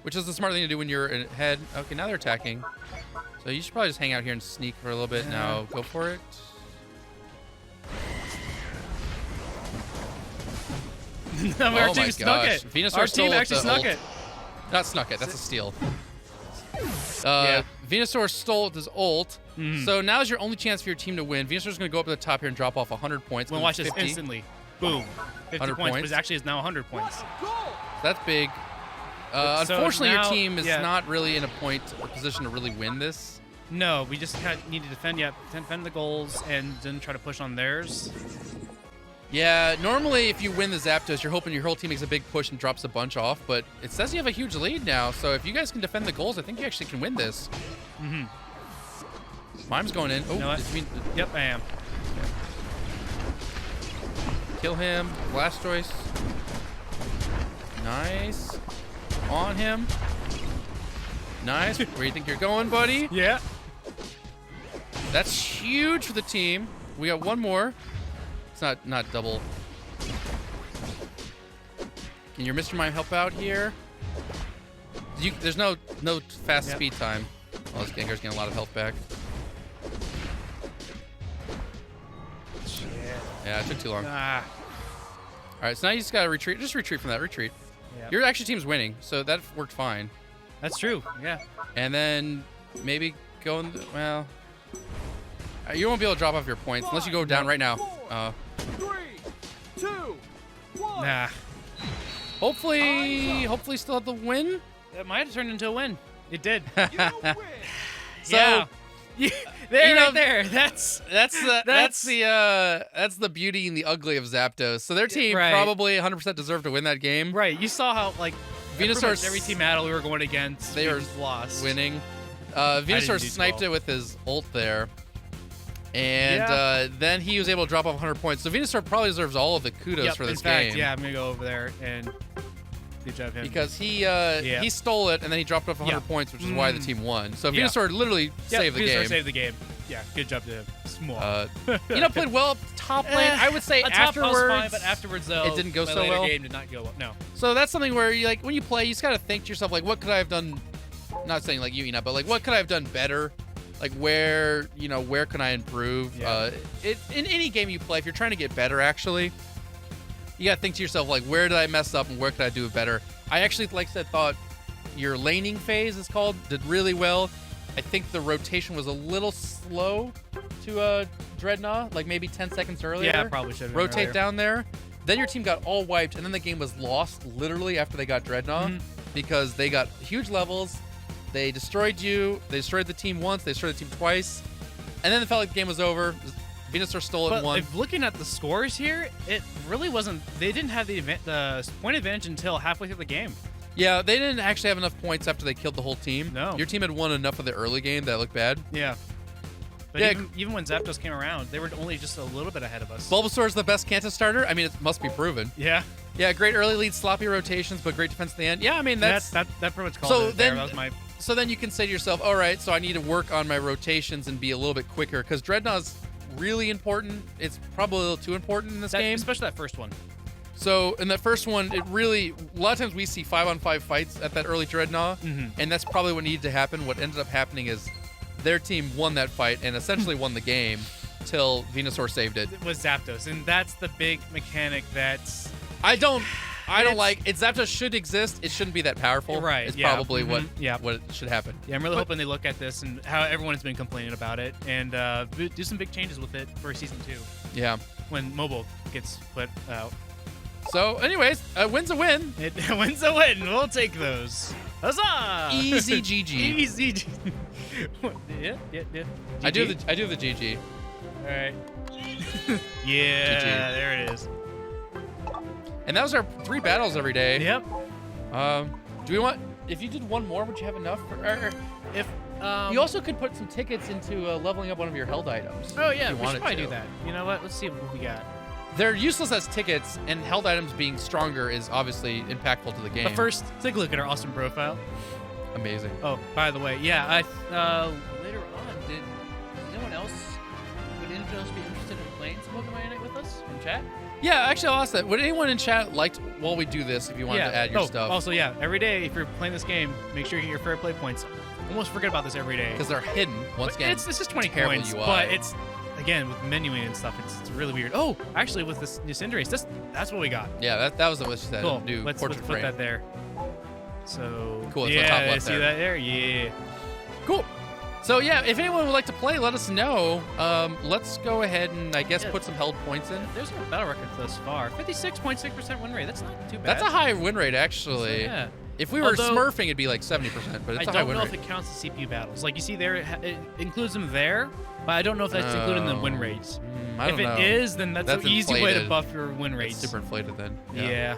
which is the smart thing to do when you're ahead. Okay, now they're attacking. So you should probably just hang out here and sneak for a little bit. Now go for it. Our team snuck it. Venusaur Our stole team actually the snuck ult. it. Not snuck it. That's a steal. Yeah. Venusaur stole his ult. So now's your only chance for your team to win. Venusaur's going to go up to the top here and drop off 100 points. We'll watch this instantly. Boom. 50 points, which actually is now 100 points. That's big. So unfortunately, now, your team is not really in a position to really win this. No, we just need to defend the goals and then try to push on theirs. Yeah, normally if you win the Zapdos, you're hoping your whole team makes a big push and drops a bunch off, but it says you have a huge lead now, so if you guys can defend the goals, I think you actually can win this. Mime's going in. Oh, You know what? Yep, I am. Okay. Kill him. Blastoise. Nice. On him. Nice. Where do you think you're going, buddy? Yeah. That's huge for the team. We got one more. It's not double. Can your Mr. Mime help out here? There's no fast speed time. Oh, this Gengar's getting a lot of health back. Yeah, it took too long. Ah. All right, so now you just gotta retreat. Just retreat from that. Retreat. Yeah. Your actually team's winning, so that worked fine. That's true. Yeah. And then maybe go in. Well, you won't be able to drop off your points unless you go down right now. 4, 3, 2, 1. Nah. Hopefully, still have the win. It might have turned into a win. It did. You win. So, yeah. There, you know, right there. That's the beauty and the ugly of Zapdos. So their team Right. probably 100% deserved to win that game. right. You saw how like pretty Venusaur much every team battle we were going against, they we were just lost. winning. didn't Venusaur do sniped well. it with his ult there. And Yeah. then he was able to drop off 100 points. So Venusaur probably deserves all of the kudos Yep, for this in fact, game. yeah, I'm gonna go over there and good job him. Because he stole it and then he dropped off 100 Yeah. points, which is why the team won. So Yeah. Venusaur literally saved the Venusaur game. saved the game. Yeah, good job to him. Small. Played well up top lane. I would say a top was afterwards. fine, but afterwards though, it didn't go my so later well. Game did not go well. No. So that's something where you like when you play, you just gotta think to yourself like, what could I have done? Not saying like you, but like what could I have done better? Like where can I improve? Yeah. In any game you play, if you're trying to get better, actually, you gotta think to yourself like, where did I mess up and where could I do it better? I actually, like I said, thought your laning phase is called did really well. I think the rotation was a little slow to Dreadnought, like maybe 10 seconds earlier. Yeah, probably should have Rotate down there. Then your team got all wiped, and then the game was lost literally after they got Dreadnought because they got huge levels. They destroyed you. They destroyed the team once. They destroyed the team twice. And then it felt like the game was over. Venusaur stole it But and won. if looking at the scores here, it really wasn't. They didn't have the point advantage until halfway through the game. Yeah, they didn't actually have enough points after they killed the whole team. No. Your team had won enough of the early game that looked bad. Yeah. But Yeah. even when Zapdos came around, they were only just a little bit ahead of us. Bulbasaur is the best Kanto starter. I mean, it must be proven. Yeah. Yeah, great early lead, sloppy rotations, but great defense at the end. Yeah, I mean, That pretty much called So it there. then- That was my. So then you can say to yourself, all right, so I need to work on my rotations and be a little bit quicker because Dreadnought's really important. It's probably a little too important in this game. Especially that first one. So in that first one, it really, a lot of times we see 5-on-5 fights at that early Dreadnought, and that's probably what needed to happen. What ended up happening is their team won that fight and essentially won the game till Venusaur saved it. It was Zapdos, and that's the big mechanic that's. I don't like it. Zapdos should exist. It shouldn't be that powerful. Right, It's yeah, probably what yeah. what should happen. Yeah, I'm really But- hoping they look at this and how everyone has been complaining about it, and do some big changes with it for season 2 Yeah. when mobile gets put out. So, anyways, a win's a win. It wins a win. We'll take those. Huzzah! Easy GG. Easy. Yeah. I do the GG. All right. Yeah, GG. there it is. And that was our 3 battles every day. Yep. Do we want? If you did one more, would you have enough? If You also could put some tickets into leveling up one of your held items. oh if yeah, you we should wanted probably to. do that. You know what? Let's see what we got. They're useless as tickets, and held items being stronger is obviously impactful to the game. But first, take a look at our awesome profile. Amazing. Oh, by the way, yeah, later on, did anyone else be interested in playing some Pokemon UNITE with us in chat? Yeah, actually, I'll ask that. Would anyone in chat like while we do this, if you wanted to add your stuff? Also, yeah, every day if you're playing this game, make sure you get your fair play points. Almost forget about this every day. Because they're hidden once again. It's just 20 terrible points, UI. but it's again with menuing and stuff. It's really weird. Oh, actually, with this new Cinderace, that's what we got. Yeah, that was what she said. Cool. New Let's portrait put frame. that there. So Cool, it's on yeah, top left see there. that there? Yeah. Cool. So yeah, if anyone would like to play, let us know. Let's go ahead and I guess Yeah. put some held points in. There's no battle record thus far. 56.6% win rate. That's not too bad. That's a high win rate, actually. Yeah. If we were Although- smurfing, it'd be like 70%, but it's I a high don't win know rate. if it counts as CPU battles. Like you see there, it includes them there, but I don't know if that's included in the win rates. I If don't know. it is, then that's That's an easy way to inflated. buff your win It's rates. super inflated then. Yeah.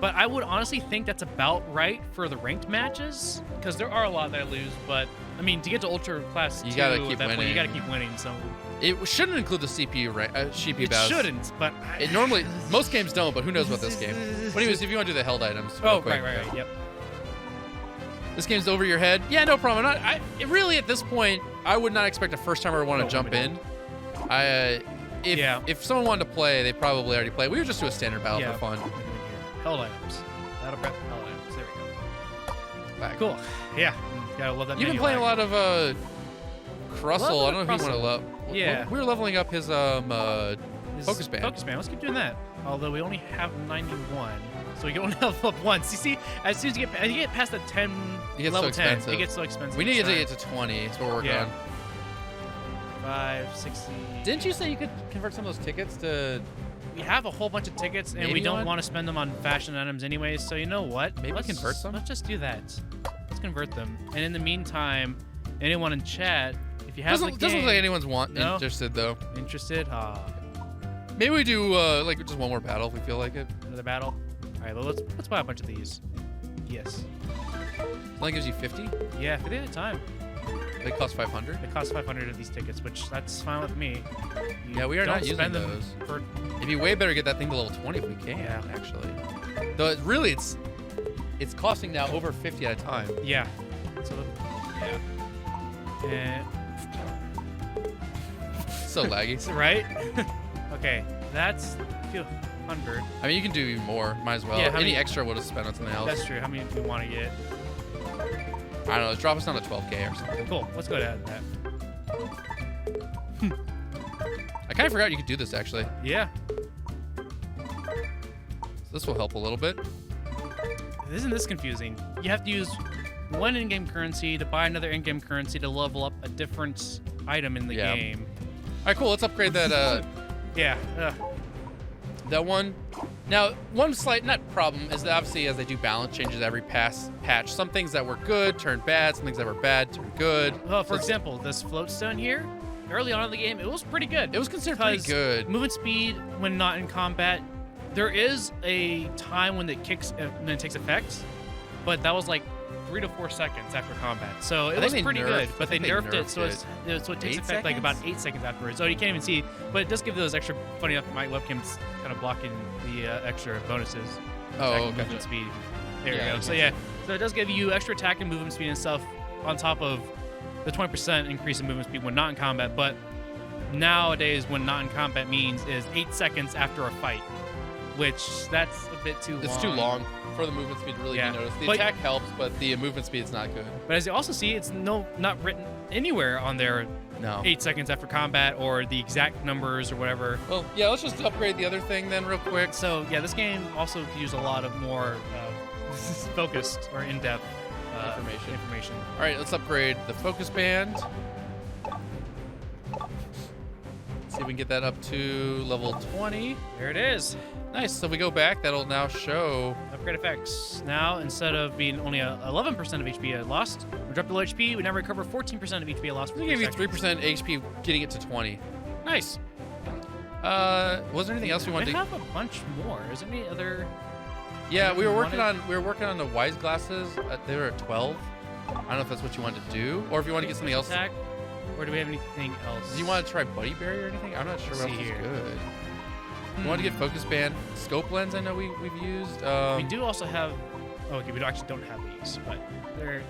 But I would honestly think that's about right for the ranked matches, because there are a lot that I lose. But I mean, to get to Ultra Class You 2 gotta at keep that point, you winning. gotta keep winning. So It shouldn't include the CPU it battles. shouldn't. But It normally, most games don't, but who knows about this game. But anyways, if you want to do the held items. real Oh, quick. right. Yep. This game's over your head. Yeah, no problem. Really, at this point, I would not expect a first timer to want to jump in. If someone wanted to play, they probably already played. We would just do a standard battle Yeah. for fun. Held items. That'll prep held items. There we go. Back. Cool. Yeah. Gotta love that. You've been menu playing a lag. lot of Crustle. I don't know if you want to Crustle. love. Yeah. We were leveling up his His is Focus Band. Focus Band. Let's keep doing that. Although we only have 91, so we can only level up once. You see, as soon as you get past the 10, It gets level so 10, expensive. it gets so expensive. We need to each get time. to 20. That's what we're working Yeah. on. 5, 60. Didn't you say you could convert some of those tickets to? We have a whole bunch of tickets, and we Maybe don't one? want to spend them on fashion items anyways. So you know what? Maybe let's convert some? Let's just do that. Let's convert them. And in the meantime, anyone in chat, if you have the game, Doesn't look like anyone's No? interested though. interested, Maybe we do like just one more battle if we feel like it. another battle. All right, well, let's buy a bunch of these. Yes. Only gives you 50. Yeah, if it at a time. They cost 500. It costs 500 of these tickets, which that's fine with me. You Yeah, we are don't not using spend them those. for It'd be way better to get that thing to level 20 if we can. Yeah. Actually. Though it's costing now over 50 at a time. yeah. So yeah. So laggy. Right? Okay, that's 200. I mean, you can do even more. Might as well. Yeah, how Any many- extra would have spent on something else. That's true. How many do we want to get? I don't know. Let's drop us down to 12K or something. Cool. Let's go to that. I kind of forgot you could do this actually. Yeah. So this will help a little bit. Isn't this confusing? You have to use one in-game currency to buy another in-game currency to level up a different item in the Yeah. game. All right, cool. Let's upgrade that. Yeah. That one. Now, one slight not problem is that obviously as they do balance changes every patch, some things that were good turn bad, some things that were bad turn good. Well, for So it's- example, this float stone here, early on in the game, it was pretty good. it was considered pretty 'Cause good. Movement speed when not in combat. There is a time when it kicks when it takes effect, but that was like 3 to 4 seconds after combat. So it I was think they pretty nerfed- good, but I they think they nerfed it, nerfed so it takes 8 effect like about seconds? 8 seconds afterwards. So you can't even see, but it does give those extra. Funny enough, my webcam's kind of blocking the extra bonuses. Oh, Attack and gotcha. movement speed. There Yeah, we I go. So gotcha. yeah, so it does give you extra attack and movement speed and stuff on top of the 20% increase in movement speed when not in combat. But nowadays, when not in combat means is 8 seconds after a fight, which that's a bit too long. It's too long for the movement speed to really Yeah. be noticed. The But- attack helps, but the movement speed is not good. But as you also see, it's not written anywhere on there No. 8 seconds after combat or the exact numbers or whatever. Well, yeah, let's just upgrade the other thing then real quick. So yeah, this game also could use a lot of more focused or in-depth information. All right, let's upgrade the focus band. See if we can get that up to level 20. There it is. Nice. So we go back. That'll now show. Upgrade effects. Now, instead of being only 11% of HP lost, we drop below HP, we now recover 14% of HP lost. We give you 3% HP, getting it to 20. Nice. Was there anything else we wanted They to? have a bunch more. Is there any other? Yeah, we were working wanted- on the wise glasses. They were at 12. I don't know if that's what you wanted to do, or if you want to get something else. Attack, or do we have anything else? Do you want to try Buddy Berry or anything? I'm not sure what See else is here. good. We want to get focus band, scope lens. I know we've used. We do also have. Oh, okay, we actually don't have these, but they're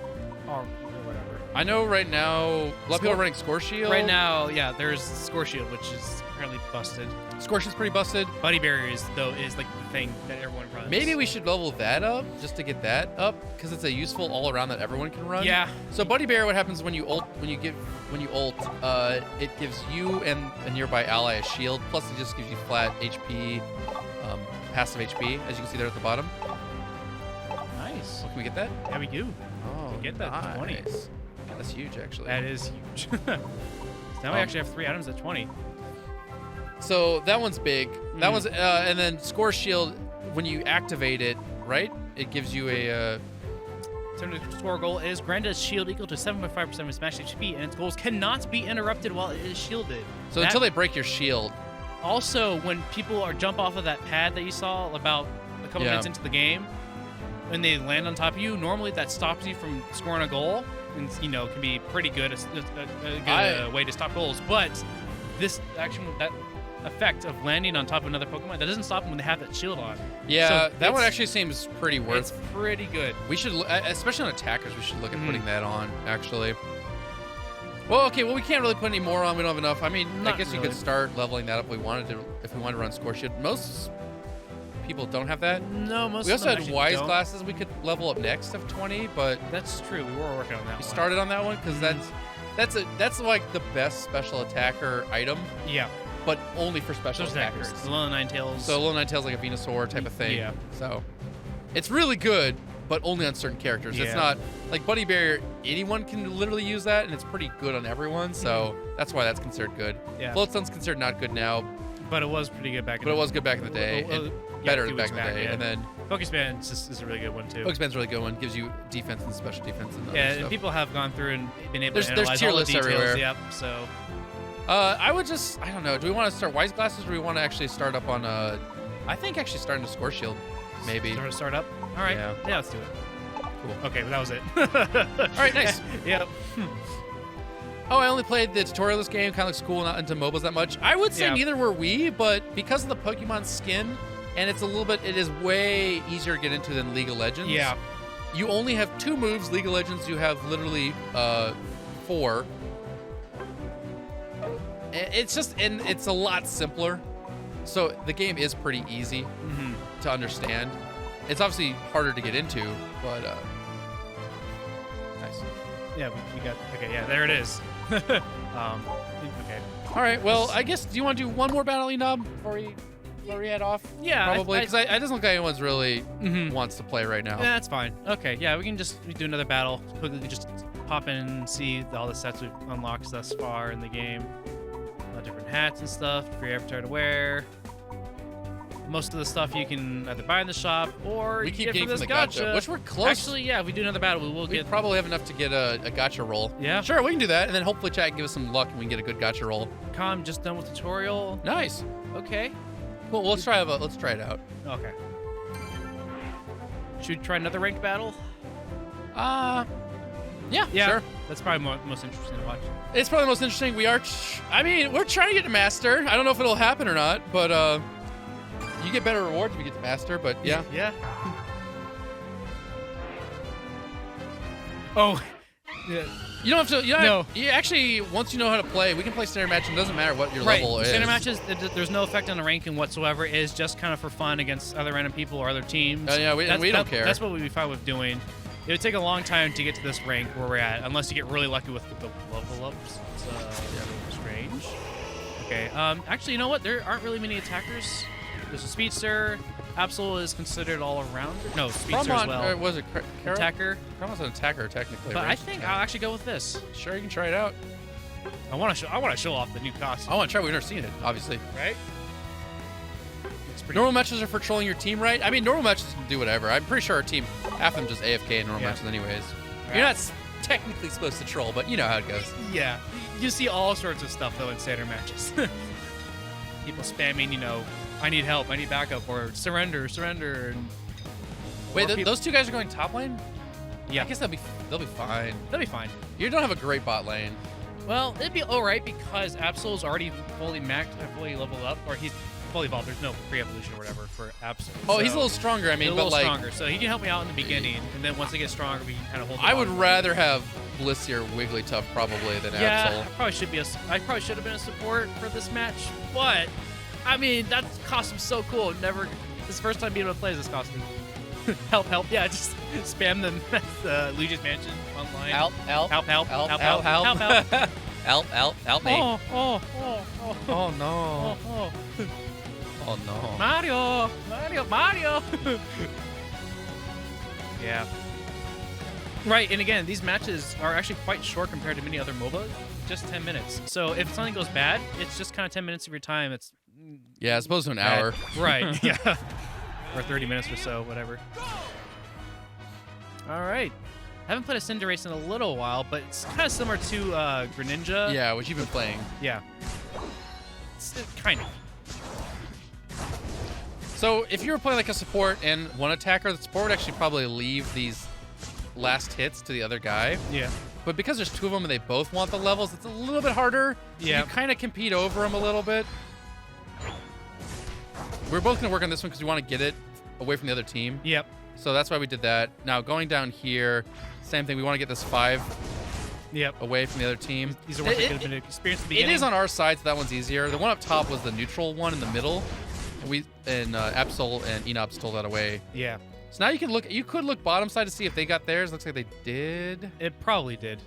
or whatever. I know right now a lot of people Score- are running Score Shield. Right now, yeah, there's Score Shield, which is apparently busted. Score Shield's pretty busted. Buddy Barriers, though, is like the thing that everyone runs. Maybe we should level that up just to get that up because it's a useful all around that everyone can run. Yeah. So Buddy Bear, what happens when you ult? It gives you and a nearby ally a shield. Plus, it just gives you flat HP, passive HP, as you can see there at the bottom. Nice. Can we get that? Yeah, we do. Oh, We get that nice. 20. That's huge, actually. That is huge. So now we actually have 3 items at 20. So that one's big. That one's, and then Score Shield, when you activate it, right? It gives you a. So the score goal is grant a shield equal to 7.5% of its max HP, and its goals cannot be interrupted while it is shielded. So That- until they break your shield. Also, when people are jump off of that pad that you saw about a couple Yeah. minutes into the game, when they land on top of you, normally that stops you from scoring a goal, and can be pretty good, a good way to stop goals. But this action, that effect of landing on top of another Pokemon, that doesn't stop them when they have that shield on. Yeah, So that one it's- actually seems pretty worth. It's pretty good. We should, especially on attackers, we should look at Mhm. putting that on, actually. Well, okay, we can't really put any more on. We don't have enough. I mean, I Not guess you really. could start leveling that up if we wanted to run Score Shield. Most people don't have that. No, most We of also them had actually Wise don't. Glasses we could level up next of 20, but That's true. We were working on that we one. started on that one because that's like the best special attacker item. Yeah. but only for special attackers. The Little Ninetales. So Little Ninetales like a Venusaur type of thing. Yeah. So it's really good, but only on certain characters. It's Yeah. not like Buddy Bear. Anyone can literally use that, and it's pretty good on everyone. So that's why that's considered good. Yeah. Floatstone's considered not good now, But it was pretty good back in but it was good back in the day. And better back in the day. Yeah. And then Pokespan is a really good one, too. Pokemon's a really good one. Gives you defense and special defense and other Yeah, stuff. and people have gone through and been able There's to analyze tier all the lists details. everywhere. Yep, so... I would just, I don't know. Do we want to start Wise Glasses, or do we want to actually start up on I think actually starting to Score Shield, maybe. Start up? All right. Yeah. Yeah, let's do it. Cool. Okay, but that was it. All right, nice. Yep. Oh, I only played the tutorial of this game. Kind of looks cool, not into MOBAs that much. I would say Yeah. neither were we, but because of the Pokemon skin, and it's a little bit, it is way easier to get into than League of Legends. Yeah. You only have 2 moves. League of Legends, you have literally 4. It's just, and it's a lot simpler. So the game is pretty easy Mm-hmm. to understand. It's obviously harder to get into, but nice. Yeah, we got... Okay, yeah, there it is. Okay. All right, well, I guess, do you want to do one more battle, Enob, before we head off? Yeah, Probably, because I doesn't look like anyone's really Mhm. wants to play right now. Yeah, that's fine. Okay, yeah, we can just do another battle. Quickly just pop in and see all the sets we've unlocked thus far in the game. Different hats and stuff for your avatar to wear. Most of the stuff you can either buy in the shop or We you keep get getting from from this the gacha, gacha. which we're close. Actually, yeah, if we do another battle, we will We get... probably have enough to get a gacha roll. Yeah. Sure, we can do that, and then hopefully chat can give us some luck and we can get a good gacha roll. Calm, just done with tutorial. Nice. Okay. Cool. Well, let's try it out. Okay. Should we try another ranked battle? Yeah, Yeah. sure. That's probably most interesting to watch. It's probably the most interesting. We're trying to get to Master. I don't know if it'll happen or not, but you get better rewards if you get to Master, but yeah. Yeah. Oh. Yeah. You don't have to, No. you actually, once you know how to play, we can play standard match, and it doesn't matter what your level is. Standard matches, there's no effect on the ranking whatsoever. It's just kind of for fun against other random people or other teams. Yeah, we don't care. That's what we'd be fine with doing. It would take a long time to get to this rank where we're at, unless you get really lucky with the level ups. It's strange. Okay. Actually, you know what? There aren't really many attackers. There's a speedster. Absol is considered all around. No, speedster as well. Was it Attacker. Crommon's an attacker technically. But right? I think I'll actually go with this. Sure, you can try it out. I want to show off the new costume. I want to try. We've never seen it, obviously. Right? It's pretty. Normal matches are for trolling your team, right? I mean, normal matches can do whatever. I'm pretty sure our team, half of them just AFK in normal Yeah. matches anyways. Right. You're not technically supposed to troll, but you know how it goes. Yeah. You see all sorts of stuff though in standard matches. People spamming, I need help, I need backup, or surrender. And Wait, or people- those 2 guys are going top lane? Yeah. I guess they'll be fine. They'll be fine. You don't have a great bot lane. Well, it'd be alright because Absol's already fully maxed, fully leveled up, or he's fully evolved. There's no pre-evolution or whatever for Absol. Oh, so he's a little stronger. I mean, he's a little but like, stronger, so he can help me out in the beginning, and then once I get stronger, we can kind of hold. I him would on. rather have Blissey or Wigglytuff probably than Yeah, Absol. I probably should have been a support for this match, but I mean that costume's so cool. This is the first time being able to play as this costume. help! Yeah, just spam them at Luigi's Mansion online. Help! Help me. Oh no! oh. Oh no! Mario! Yeah. Right, and again, these matches are actually quite short compared to many other MOBAs. Just 10 minutes. So if something goes bad, it's just kind of 10 minutes of your time. It's Yeah, as opposed to an bad. hour. Right, yeah. Or 30 minutes or so, whatever. All right. Haven't played a Cinderace in a little while, but it's kind of similar to Greninja. Yeah, which you've been playing. Yeah. It's kind of. So if you were playing like a support and one attacker, the support would actually probably leave these last hits to the other guy. Yeah. But because there's 2 of them and they both want the levels, it's a little bit harder. Yeah. You kind of compete over them a little bit. We're both going to work on this one because we want to get it away from the other team. Yep. So that's why we did that. Now going down here, same thing. We want to get this 5 Yep. away from the other team. These are ones that could have been experienced at the It beginning. is on our side, so that one's easier. The one up top was the neutral one in the middle. And Absol and Enob stole that away. Yeah. So now you could look bottom side to see if they got theirs. Looks like they did. It probably did.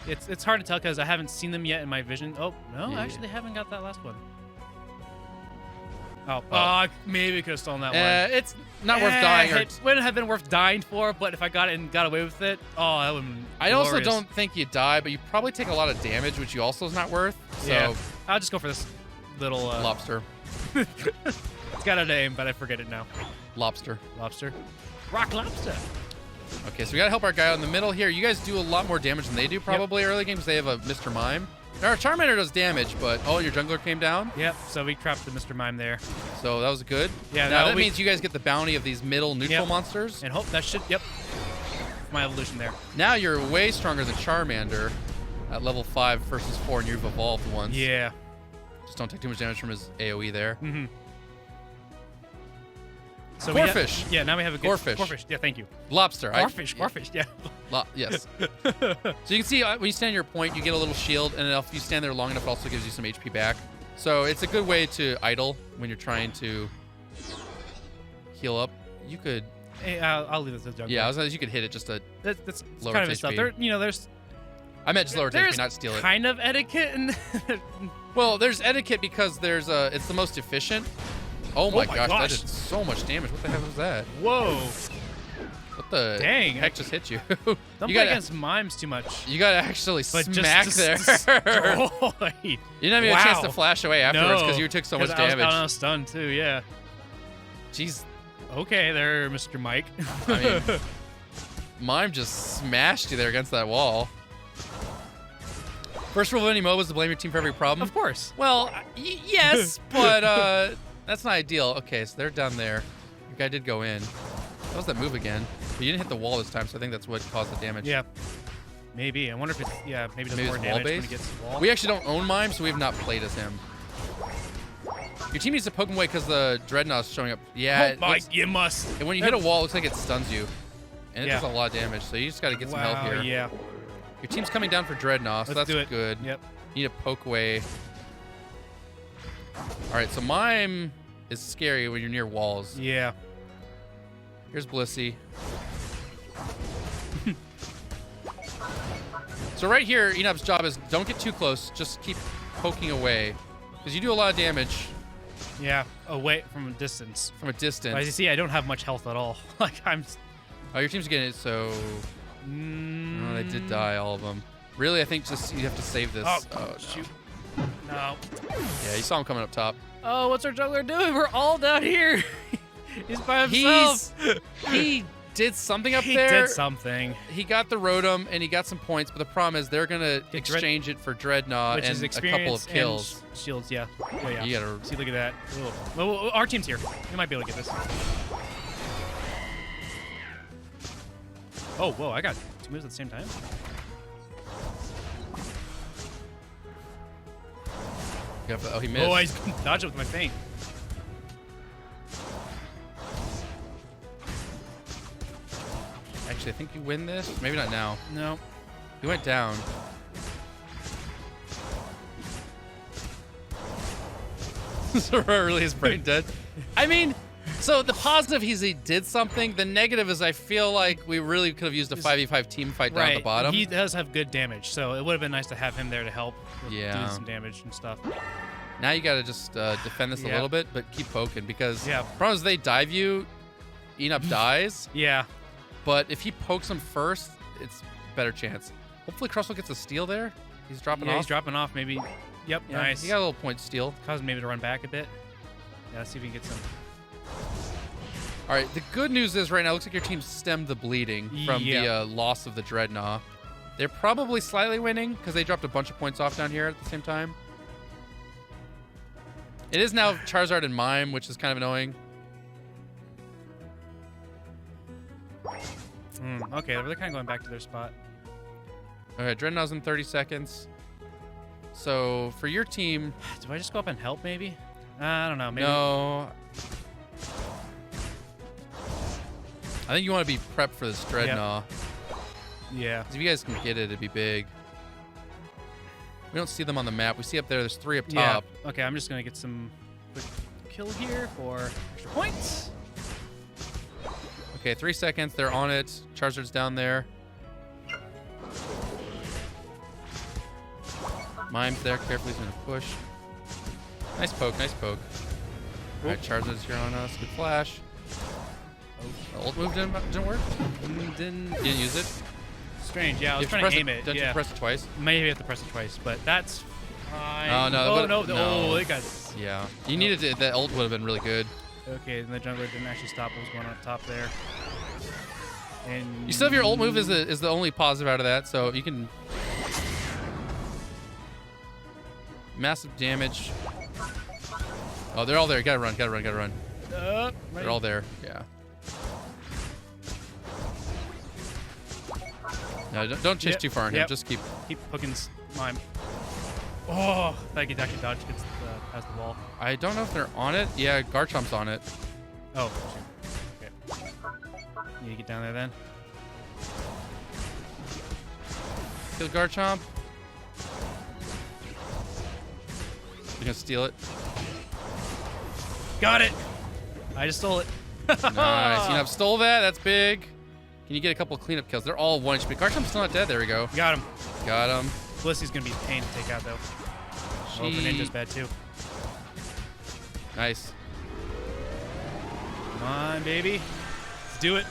It's hard to tell because I haven't seen them yet in my vision. Oh, no, Yeah. actually they haven't got that last one. Oh, maybe we could have stolen that one. It's not worth dying. It wouldn't have been worth dying for, but if I got it and got away with it, that would have been I also glorious. don't think you die, but you probably take a lot of damage, which you also is not worth. So Yeah. I'll just go for this little... lobster. It's got a name, but I forget it now. Lobster. Lobster? Rock lobster. Okay, so we gotta help our guy out in the middle here. You guys do a lot more damage than they do probably early games. They have a Mr. Mime. Now, our Charmander does damage, but your jungler came down. Yep, so we trapped the Mr. Mime there. So that was good. Yeah, now no, that means you guys get the bounty of these middle neutral Yep. monsters. And hope that should... Yep. My evolution there. Now you're way stronger than Charmander at level 5 versus 4, and you've evolved once. Yeah. Just don't take too much damage from his AoE there. Mm-hmm. So Corphish. Yeah, now we have a good... Corphish. Corphish. Yeah, thank you. Lobster. Corphish, yeah. Yes. So you can see when you stand your point, you get a little shield, and if you stand there long enough, it also gives you some HP back. So it's a good way to idle when you're trying to heal up. You could... Hey, I'll leave it to the jungle. Yeah, I was gonna say you could hit it just to... That's lower kind of its stuff. HP. There's... I meant just lower its There's HP, not steal it. kind of etiquette in... Well, there's etiquette because it's the most efficient. Oh my gosh, that did so much damage. What the heck was that? Whoa. What the Dang. heck just hit you? Don't play against mimes too much. You gotta actually But smack just there. destroy. You didn't have a chance to flash away afterwards because you took so much damage. I was stunned too, yeah. Jeez. Okay there, Mr. Mike. I mean, Mime just smashed you there against that wall. First rule of any MOBA is to blame your team for every problem. Of course. Well, yes, but that's not ideal. Okay, so they're down there. Your guy did go in. That was that move again. But you didn't hit the wall this time, so I think that's what caused the damage. Yeah. Maybe. I wonder if it's... Yeah, maybe it does Maybe more it's damage when wall-based? he gets the wall. We actually don't own Mime, so we have not played as him. Your team needs to poke him away because the Dreadnought's showing up. Yeah, you must. and when you hit a wall, it looks like it stuns you. And it Yeah. does a lot of damage, so you just got to get some help here. Yeah. Your team's coming down for Dreadnought, so Let's that's do it. good. Yep. You need to poke away. All right, so Mime is scary when you're near walls. Yeah. Here's Blissey. So right here, Enop's job is don't get too close. Just keep poking away. Because you do a lot of damage Yeah. Away from a distance. from a distance. As you see, I don't have much health at all. Like, I'm... Oh, your team's getting it, so... Oh, they did die, all of them. Really, I think just you have to save this. Oh, shoot. No. Yeah, you saw him coming up top. Oh, what's our jungler doing? We're all down here. He's by himself. He did something up He there. did something. He got the Rotom, and he got some points, but the problem is they're going to exchange it for Dreadnought Which and is a experience couple of kills. and shields, yeah. Oh, yeah. You gotta... See, look at that. Well, our team's here. We might be able to get this. Oh, whoa, I got 2 moves at the same time? Oh, he missed. Oh, I dodged it with my feint. Actually, I think you win this. Maybe not now. No. He went down. So really his brain dead. I mean, so the positive is he did something. The negative is I feel like we really could have used a 5v5 team fight down at the bottom. He does have good damage, so it would have been nice to have him there to help with Yeah. doing some damage and stuff. Now you got to just defend this a Yeah. little bit, but keep poking because Yeah. the problem is they dive you, Enop dies, Yeah. but if he pokes him first, it's a better chance. Hopefully Crosswell gets a steal there. He's dropping off. He's dropping off, maybe. Yep, Yeah, nice. He got a little point steal. Cause him maybe to run back a bit. Yeah, let's see if we can get some. All right, the good news is right now, it looks like your team stemmed the bleeding from Yeah. the loss of the Dreadnought. They're probably slightly winning because they dropped a bunch of points off down here at the same time. It is now Charizard and Mime, which is kind of annoying. Okay, they're kind of going back to their spot. Okay, Dreadnought's in 30 seconds. So for your team... Do I just go up and help, maybe? I don't know. Maybe. No. I think you want to be prepped for this Dreadnought. Yeah. 'Cause if you guys can get it, it'd be big. We don't see them on the map. We see up there, there's 3 up Yeah. top. Okay, I'm just going to get some quick kill here for extra points. Okay, 3 seconds. They're on it. Charizard's down there. Mime's there. Carefully, he's going to push. Nice poke, nice poke. All right, Charizard's here on us. Good flash. The ult move didn't work? Didn't Use it? Strange. Yeah, I was You have trying to press aim it. Don't you Yeah. press it twice? Maybe have to press it twice, but that's fine. Oh, no. Oh, no. No. Oh, it got... Yeah. You needed to, that ult would have been really good. Okay, and the jungler didn't actually stop what was going on up top there. And You still have your ult move is the only positive out of that, so you can... Massive damage. Oh, they're all there. Gotta run. Right. They're all there. Yeah. No, don't chase too far on him. Just keep hooking mime. Oh, I can actually dodge gets past the wall. I don't know if they're on it. Yeah, Garchomp's on it. Oh, shoot. Okay. Need to get down there then. Kill Garchomp. You're gonna steal it. Got it. I just stole it. Nice. You know, stole that. That's big. Can you get a couple of cleanup kills? They're all 1 HP. Garchomp's still not dead. There we go. Got him. Got him. Blissey's gonna be a pain to take out though. Oh, Greninja's bad too. Nice. Come on, baby. Let's do it.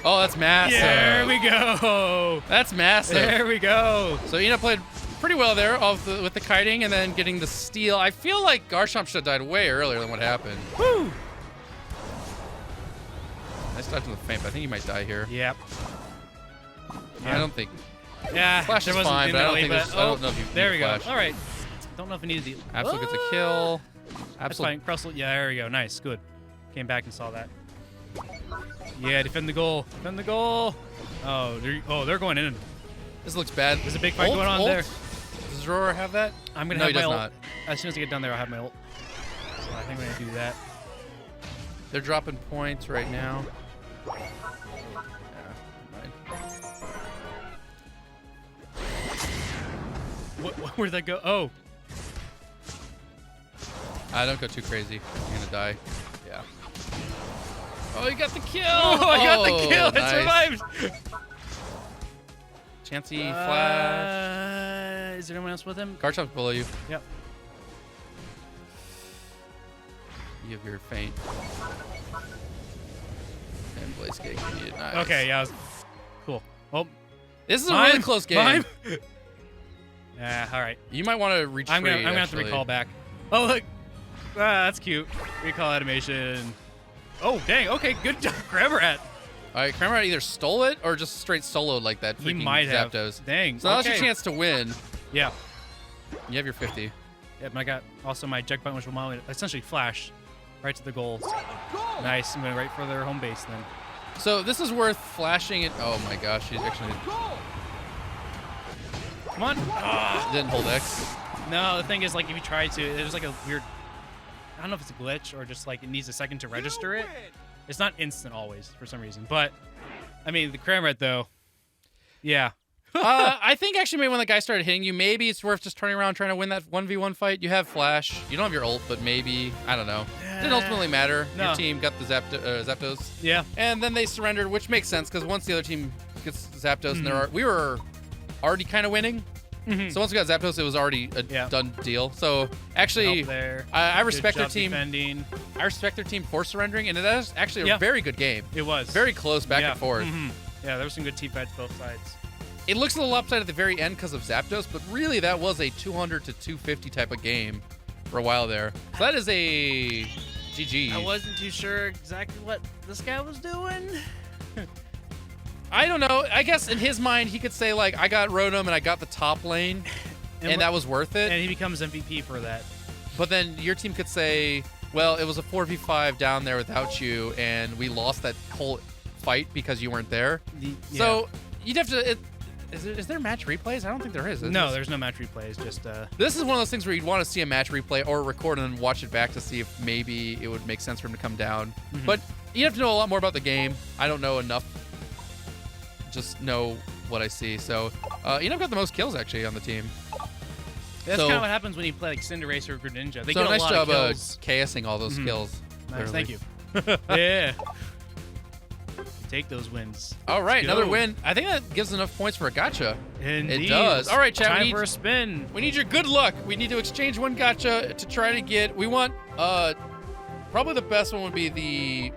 Oh, that's massive. There we go. That's massive. There we go. So Ina played pretty well there with the kiting and then getting the steal. I feel like Garchomp should have died way earlier than what happened. Woo! Nice dodge on the feint, but I think he might die here. Yep. I don't think. Yeah, Flash is there wasn't fine, but I don't think but- there's- I don't know if you There need we go. flash. All right. Don't know if I needed the... Absol gets a kill. That's Absol. fine. Crustle. Yeah, there we go. Nice. Good. Came back and saw that. Yeah, defend the goal. Defend the goal. Oh, they're going in. This looks bad. There's a big fight Ult? going on Ult? there. Does Roar have that? I'm going No, to he have my does ult. not. As soon as I get down there, I'll have my ult. So I think I'm going to do that. They're dropping points right now. Yeah, Where'd that go? Oh. I don't go too crazy. You're gonna die. Yeah. Oh, you got the kill! Oh, I got the kill. Nice. It survived. Chansey flash. Is there anyone else with him? Garchomp's below you. Yep. You have your feint. And Blaze Cake. Nice. Okay, yeah. Cool. Oh, This is a really close game. Mime. Yeah, all right. You might want to reach I'm gonna have to actually. recall back. Oh, look. That's cute. Recall animation. Oh, dang. Okay, good job, Cramorant. All right, Cramorant either stole it or just straight soloed like that. He freaking might have. Zapdos. Dang. So now's your okay. chance to win. Yeah. You have your 50. Yep, and I got also my check button, which will allow me to essentially flash right to the goal. Nice. I'm going right for their home base then. So this is worth flashing it. Oh my gosh, he's actually Come on. Ah. didn't hold X. No, the thing is, like, if you try to, there's like a weird, I don't know if it's a glitch or just like it needs a second to register it. It's not instant always for some reason, but I mean the Cramorant though, yeah. I think actually maybe when the guy started hitting you, maybe it's worth just turning around trying to win that 1v1 fight. You have flash. You don't have your ult, but maybe, I don't know. Didn't ultimately matter. No. Your team got the Zapdos. Yeah. And then they surrendered, which makes sense because once the other team gets Zapdos, and we were already kind of winning. So once we got Zapdos, it was already a done deal. So actually, There. I respect Good their job team. defending. I respect their team for surrendering, and it is actually a very good game. It was Very close back and forth. Yeah, there was some good team fights both sides. It looks a little upside at the very end because of Zapdos, but really that was a 200 to 250 type of game for a while there. So that is a GG. I wasn't too sure exactly what this guy was doing. I don't know. I guess in his mind, he could say, like, I got Rotom and I got the top lane, and that was worth it. And he becomes MVP for that. But then your team could say, well, it was a 4v5 down there without you, and we lost that whole fight because you weren't there. So you'd have to... Is there match replays? I don't think there is. No, there's no match replay. It's just... This is one of those things where you'd want to see a match replay or record and then watch it back to see if maybe it would make sense for him to come down. But you have to know a lot more about the game. I don't know enough. Just know what I see. So, I've got the most kills, actually, on the team. That's kind of what happens when you play like Cinderace or Greninja. They get a nice lot job of kills. KSing all those kills. Nice, clearly. thank you. Yeah. take those wins. All right, Let's another go. win. I think that gives enough points for a gacha. Indeed. It does. All right, chat. Time we need, for a spin. we need your good luck. We need to exchange one gacha to try to get. We want probably the best one would be the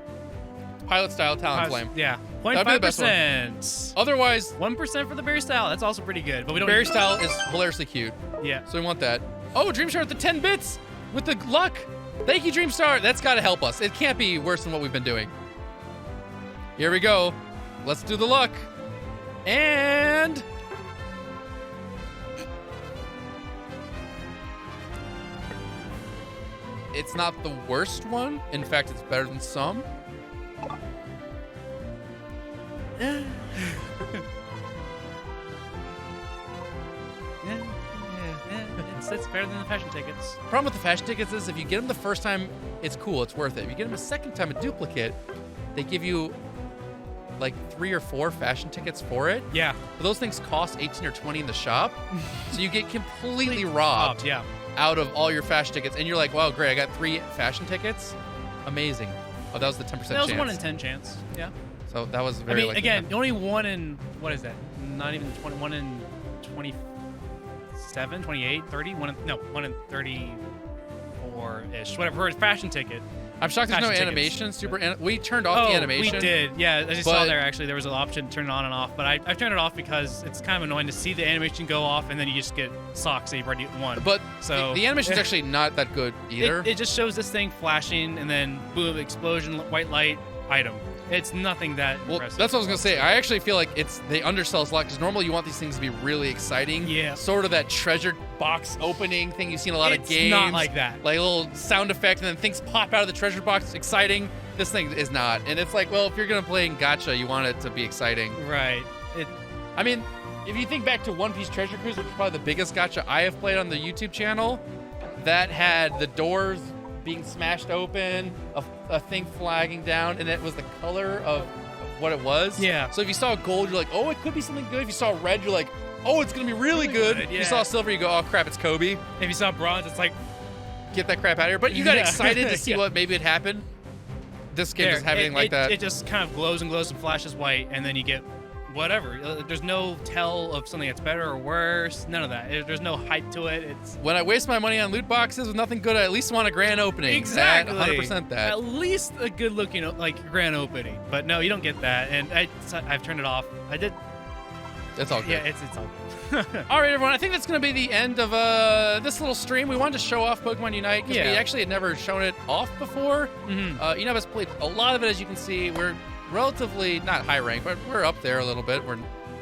pilot style Talonflame. Yeah. That'd be the best 0.5%. Otherwise, 1% for the berry style. That's also pretty good. But we don't. berry style is hilariously cute, Yeah. so we want that. Oh, Dreamstar with the 10 bits with the luck. Thank you, Dreamstar. That's got to help us. It can't be worse than what we've been doing. Here we go. Let's do the luck. And it's not the worst one. In fact, it's better than some. It's better than the fashion tickets. Problem with the fashion tickets is if you get them the first time, it's cool, it's worth it. If you get them a second time, a duplicate, they give you like 3 or 4 fashion tickets for it. Yeah. But those things cost 18 or 20 in the shop, so you get completely robbed Yeah. out of all your fashion tickets. And you're like, wow, great, I got 3 fashion tickets. Amazing. Oh, that was the 10% chance. That was 1 in 10 chance. Yeah. So that was very I mean, lucky. again, only 1 in, what is that? Not even 21 in 27, 28, 30? 1 in 34-ish. Whatever, fashion ticket. I'm shocked there's no fashion animation. tickets. We turned off the animation. We did. Yeah, as you saw but- there, actually, there was an option to turn it on and off. But I've turned it off because it's kind of annoying to see the animation go off and then you just get socks that you've already won. But So- the animation's actually not that good either. It just shows this thing flashing and then boom, explosion, white light, item. It's nothing that Well, impressive. that's what I was gonna say. I actually feel like they undersell us a lot because normally you want these things to be really exciting. Yeah. Sort of that treasured box opening thing you see in a lot of It's games. not like that. Like a little sound effect and then things pop out of the treasure box. Exciting. This thing is not. And it's like, well, if you're gonna play in gacha, you want it to be exciting. Right. I mean, if you think back to One Piece Treasure Cruise, which is probably the biggest gacha I have played on the YouTube channel, that had the doors being smashed open, a thing flagging down, and it was the color of what it was. Yeah. So if you saw gold, you're like, oh, it could be something good. If you saw red, you're like, oh, it's gonna be really good. If yeah. you saw silver, you go, oh crap, it's Kobe. If you saw bronze, it's like, Get that crap out of here. But you got Yeah. excited to see Yeah. what maybe had happened. This game there, doesn't have anything like that. It just kind of glows and glows and flashes white, and then you get whatever. There's no tell of something that's better or worse. None of that. There's no hype to it. It's When I waste my money on loot boxes with nothing good, I at least want a grand opening. exactly 100% that. At least a good looking like grand opening. But no, you don't get that. And I've turned it off. I did. It's all good. Yeah, it's all good. All right, everyone. I think that's going to be the end of this little stream. We wanted to show off Pokemon Unite because we Yeah. actually had never shown it off before. Mhm. Unite has played a lot of it, as you can see. We're relatively not high rank, but we're up there a little bit. We're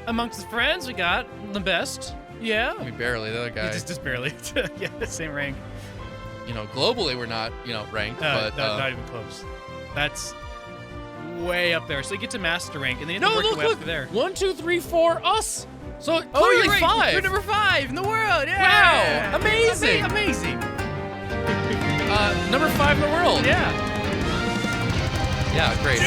Amongst the friends, we got the best. Yeah. I mean barely. The other guy, Just barely. Yeah, same rank. globally we're not ranked, but not even close. That's way up there. So you get to master rank, and then you have no, to work your way look, up to there. 1, 2, 3, 4, us. So Oh, clearly you're right. 5. You're number 5 in the world. Yeah. Wow, amazing. Amazing. Number 5 in the world. Yeah. Yeah, great.